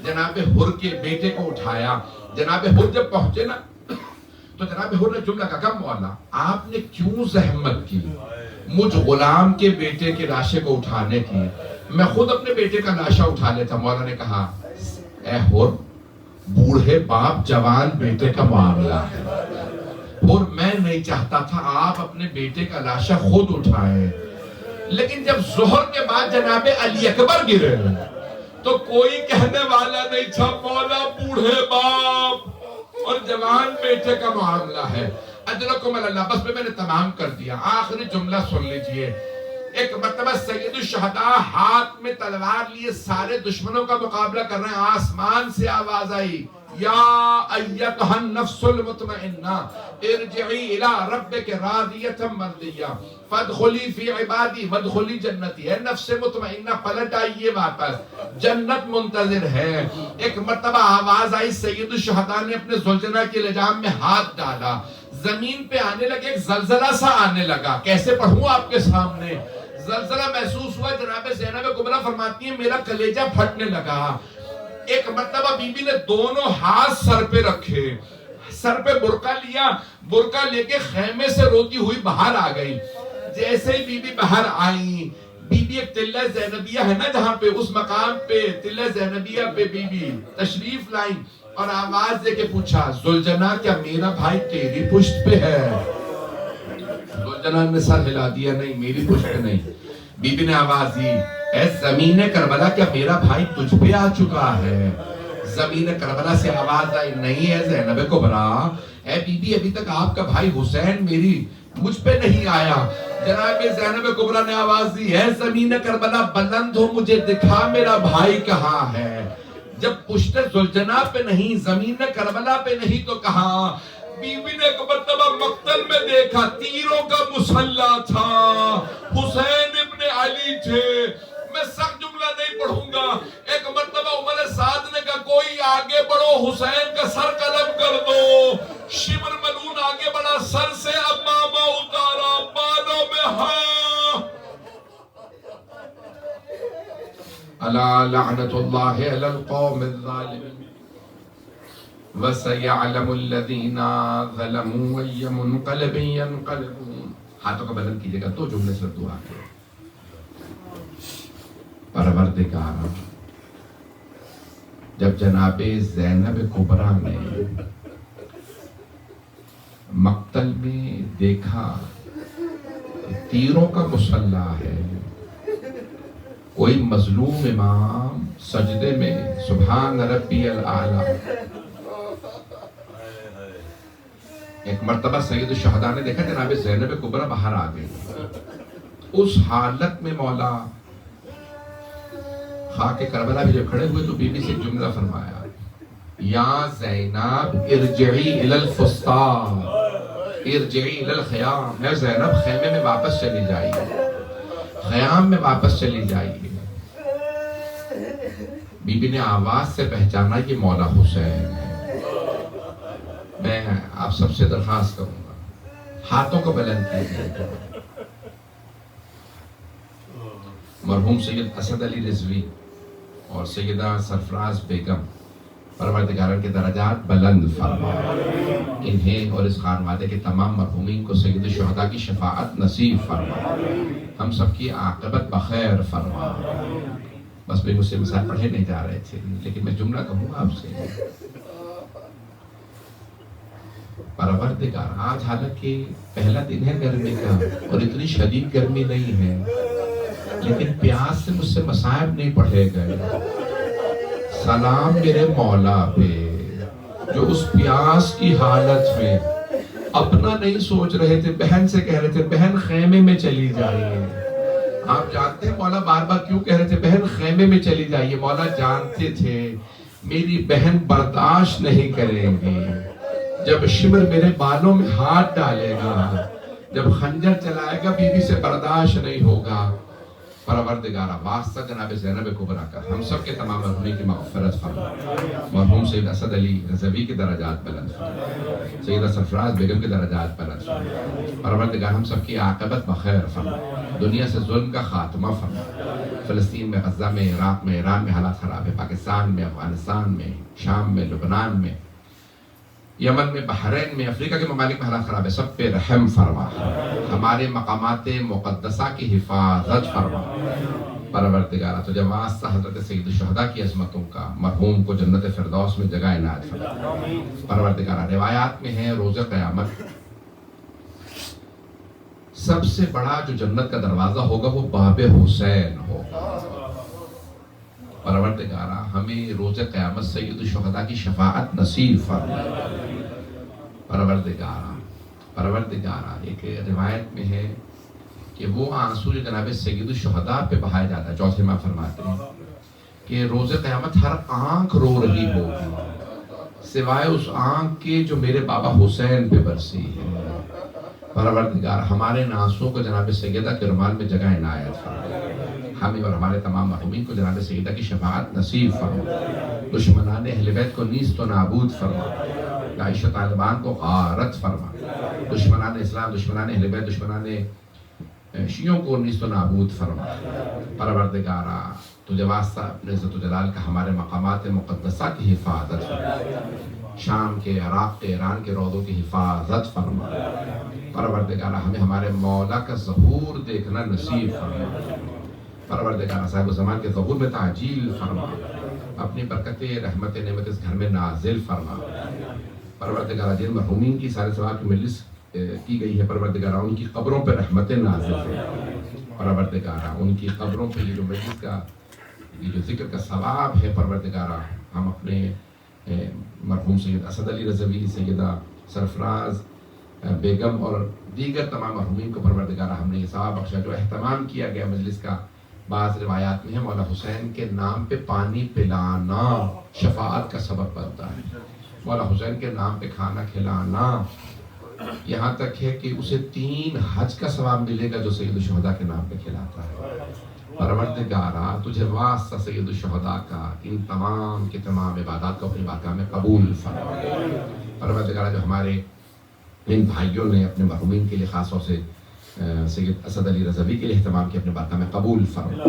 S4: جناب حر کے بیٹے کو اٹھایا۔ جناب حر جب پہنچے نا تو جناب حر نے جملہ کہا مولا آپ نے کیوں زحمت کی مجھ غلام کے بیٹے کے لاشے کو اٹھانے کی، میں خود اپنے بیٹے کا لاشا اٹھا لیتا۔ مولا نے کہا اے حر، بوڑھے باپ جوان بیٹے کا معاملہ ہے، اور میں نہیں چاہتا تھا آپ اپنے بیٹے کا لاشا خود اٹھائیں، لیکن جب ظہر کے بعد جناب علی اکبر گرے تو کوئی کہنے والا نہیں تھا مولا بوڑھے باپ اور جوان بیٹے کا معاملہ ہے۔ اجرکم اللہ۔ بس میں نے تمام کر دیا، آخری جملہ سن لیجئے۔ ایک مرتبہ سید الشہداء ہاتھ میں تلوار لیے سارے دشمنوں کا مقابلہ کر رہے ہیں، آسمان سے آواز آئی یا ایتھا النفس المطمئنہ ارجعی الی ربک راضیۃ مرضیہ فادخلی فی عبادی وادخلی جنتی۔ اے نفس مطمئنہ پلٹ آئیے واپس، جنت منتظر ہے۔ ایک مرتبہ آواز آئی، سید الشہداء نے اپنے زلجنہ کے لجام میں ہاتھ ڈالا، زمین پہ آنے لگے، ایک زلزلہ سا آنے لگا۔ کیسے پڑھوں آپ کے سامنے؟ زلزلہ محسوس ہوا، جناب زینب کبریٰ فرماتی ہیں میرا کلیجہ پھٹنے لگا۔ ایک مرتبہ بی بی نے دونوں ہاتھ سر پہ رکھے، سر پہ برقع لیا، برقع لے کے خیمے سے روتی ہوئی باہر آ گئی۔ جیسے ہی بی بی باہر آئیں، بی بی ایک تلہ زینبیہ ہے نا جہاں پہ، اس مقام پہ تلہ زینبیہ پہ بی بی تشریف لائیں اور آواز دے کے پوچھا زلجنہ کیا میرا بھائی تیری پشت پہ ہے؟ زلجنہ نے سر ہلا دیا، نہیں میری پشت پہ نہیں۔ بی بی نے آواز دی اے زمین کربلا کیا میرا بھائی تجھ پہ آ چکا ہے؟ زمین کربلا سے آواز آئی نہیں ہے زینب کبریٰ، اے بی بی ابھی تک آپ کا بھائی حسین مجھ پہ نہیں آیا۔ جناب زینب کبریٰ نے آواز دی اے زمین کربلا بلند ہو، مجھے دکھا میرا بھائی کہاں ہے؟ جب پشت زلجنہ پہ نہیں، زمین کربلا پہ نہیں تو کہاں؟ بی بی نے ایک مرتبہ مقتل میں دیکھا، تیروں کا مسلح تھا، حسین ابن علی تھے۔ میں سخت جملہ نہیں پڑھوں گا۔ ایک مرتبہ عمر سعد نے کہا کوئی آگے بڑھو، حسین کا سر قلم کر دو۔ شمر ملعون آگے بڑھا، سر سے امامہ اتارا، بالوں میں ہاں۔ الا لعنت اللہ علی القوم الظالمین وَسَيَعْلَمُ الَّذِينَ ظَلَمُوا أَيَّ مُنْقَلَبٍ يَنْقَلِبُونَ۔ ہاتھوں کا بلند کیجئے گا، دو جملے سے دعا کرو۔ پروردگار، جب جناب زینب کبریٰ نے مقتل میں دیکھا تیروں کا مسلح ہے، کوئی مظلوم امام سجدے میں سبحان ربی الاعلی، ایک مرتبہ سید الشہداء نے دیکھا جناب زینب کبریٰ باہر آ گئی۔ اس حالت میں مولا خاک کربلا بھی جب کھڑے ہوئے تو بی بی سے جملہ فرمایا یا زینب ارجعی الی الفسطاط ارجعی الی الخیام۔ اے زینب خیمے میں واپس چلی جائیے، خیام میں واپس چلی جائیے۔ بی بی نے آواز سے پہچانا کہ مولا حسین ہے۔ میں آپ سب سے درخواست کروں گا ہاتھوں کو بلند کیجیے۔ مرحوم سید اسد علی رضوی اور سیدہ سرفراز بیگم پروردگار کے درجات بلند فرما، انہیں اور اس خانوادے کے تمام مرحومین کو سید الشہداء کی شفاعت نصیب فرما، ہم سب کی عاقبت بخیر فرما۔ بس بھی مجھ سے مثال پڑھے نہیں جا رہے تھے، لیکن میں جملہ کہوں گا آپ سے۔ پروردگار، آج حالانکہ پہلا دن ہے گرمی کا اور اتنی شدید گرمی نہیں ہے، لیکن پیاس سے مجھ سے مصائب نہیں پڑھے گئے۔ سلام میرے مولا پہ جو اس پیاس کی حالت میں اپنا نہیں سوچ رہے تھے، بہن سے کہہ رہے تھے بہن خیمے میں چلی جائیے. آپ جانتے ہیں مولا بار بار کیوں کہہ رہے تھے بہن خیمے میں چلی جائیے؟ مولا جانتے تھے میری بہن برداشت نہیں کرے گی. جب شمر میرے بالوں میں ہاتھ ڈالے گا، جب خنجر چلائے گا، بیوی سے برداشت نہیں ہوگا. پروردگارہ واسطہ جناب زینب کبریٰ کا ہم سب کے تمام مرحومین کی مغفرت فرما. مرحوم سید اسد علی رضوی کی درجات بلند فرما، سیدہ سرفراز بیگم کی درجات بلند فرما. پروردگار ہم سب کی عاقبت بخیر فرما، دنیا سے ظلم کا خاتمہ فرما. فلسطین میں، غزہ میں، عراق میں، ایران میں حالات خراب ہے، پاکستان میں، افغانستان میں، شام میں، لبنان میں، یمن میں، بحرین میں، افریقہ کے ممالک میں حالات خراب ہے، سب پہ رحم فرما. ہمارے مقامات مقدسہ کی حفاظت فرما. پروردگارہ تجھے واسطہ حضرت سید الشہداء کی عظمتوں کا مرحوم کو جنت فردوس میں جگہ عنایت فرما. پروردگارہ روایات میں ہے روز قیامت سب سے بڑا جو جنت کا دروازہ ہوگا وہ باب حسین ہوگا. پروردگارہ ہمیں روز قیامت سید الشہداء کی شفاعت نصیب فرما. پروردگارہ ایک روایت میں ہے کہ وہ آنسو جو جناب سید الشہداء پہ بہایا جاتا ہے، چوتھے ماہ فرماتے ہیں کہ روز قیامت ہر آنکھ رو رہی ہوگی سوائے اس آنکھ کے جو میرے بابا حسین پہ برسی ہے. پروردگار ہمارے آنسوؤں کو جناب سیدہ کے رومال میں جگہ عنایت فرما. ہمیں اور ہمارے تمام مرحومین کو جناب سیدہ کی شفاعت نصیب فرما. دشمنان اہل بیت کو نیست و نابود فرما. داعش و طالبان کو غارت فرما. دشمنان اسلام، دشمنان اہل بیت، دشمنان شیعوں کو نیست و نابود فرما. پروردگارہ تجھے واسطہ اپنے عزت و جلال کا ہمارے مقامات مقدسہ کی حفاظت فرما. شام کے، عراق کے، ایران کے روضوں کی حفاظت فرما. پروردگارہ ہمیں ہمارے مولا کا ظہور دیکھنا نصیب فرما. پروردگارہ صاحب زمان کے ظہور میں تعجیل فرما. اپنی برکت رحمت نعمت اس گھر میں نازل فرما. پروردگارہ جن مرحومین کی سارے ثواب کی مجلس کی گئی ہے، پروردگارہ ان کی قبروں پہ رحمت نازل فرما. پروردگارہ ان کی قبروں پہ یہ جو مجلس کا یہ جو ذکر کا ثواب ہے، پروردگارہ ہم اپنے مرحوم سید اسد علی رضوی، سیدہ سرفراز بیگم اور دیگر تمام مرحومین کو پروردگارہ ہم نے یہ ثواب بخشا. جو اہتمام کیا گیا مجلس کا، بعض روایات میں ہے مولا حسین کے نام پہ پانی پلانا شفاعت کا سبب بنتا ہے. مولا حسین کے نام پہ کھانا کھلانا، یہاں تک ہے کہ اسے 3 حج کا ثواب ملے گا جو سید الشہداء کے نام پہ کھلاتا ہے. پروردگارہ تجھے واسطہ سید الشہداء کا ان تمام کے تمام عبادات کو اپنی بارگاہ میں قبول فرما. پروردگارہ جو ہمارے ان بھائیوں نے اپنے مرحومین کے لیے خاص طور سے سید اسد علی رضوی کے لیے اہتمام کیا، اپنے بارگاہ میں قبول فرما.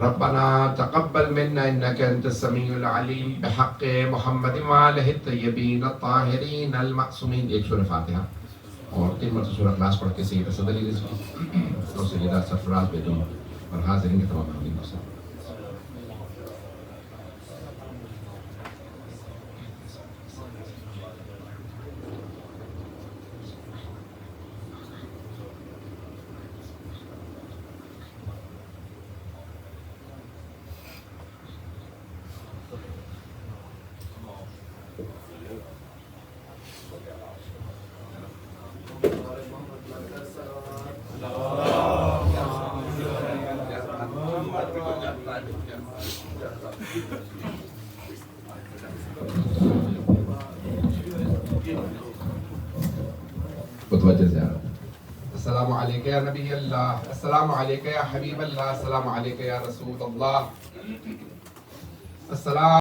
S4: ربنا تقبل منا انك انت السميع العليم بحق محمد وآلہ الطیبین الطاہرین المعصومین. ایک سورہ فاتحہ اور 3 مرتبہ سورہ اخلاص پڑھ کے سید اسد علی رضوی اور سیدہ سرفراز بیگم اور حاضرین کے تمام مرحومین کو سلام. متوجہ زیارت. السلام علیکہ یا نبی اللہ، السلام علیکہ یا حبیب اللہ، السلام علیکہ یا رسول اللہ، السلام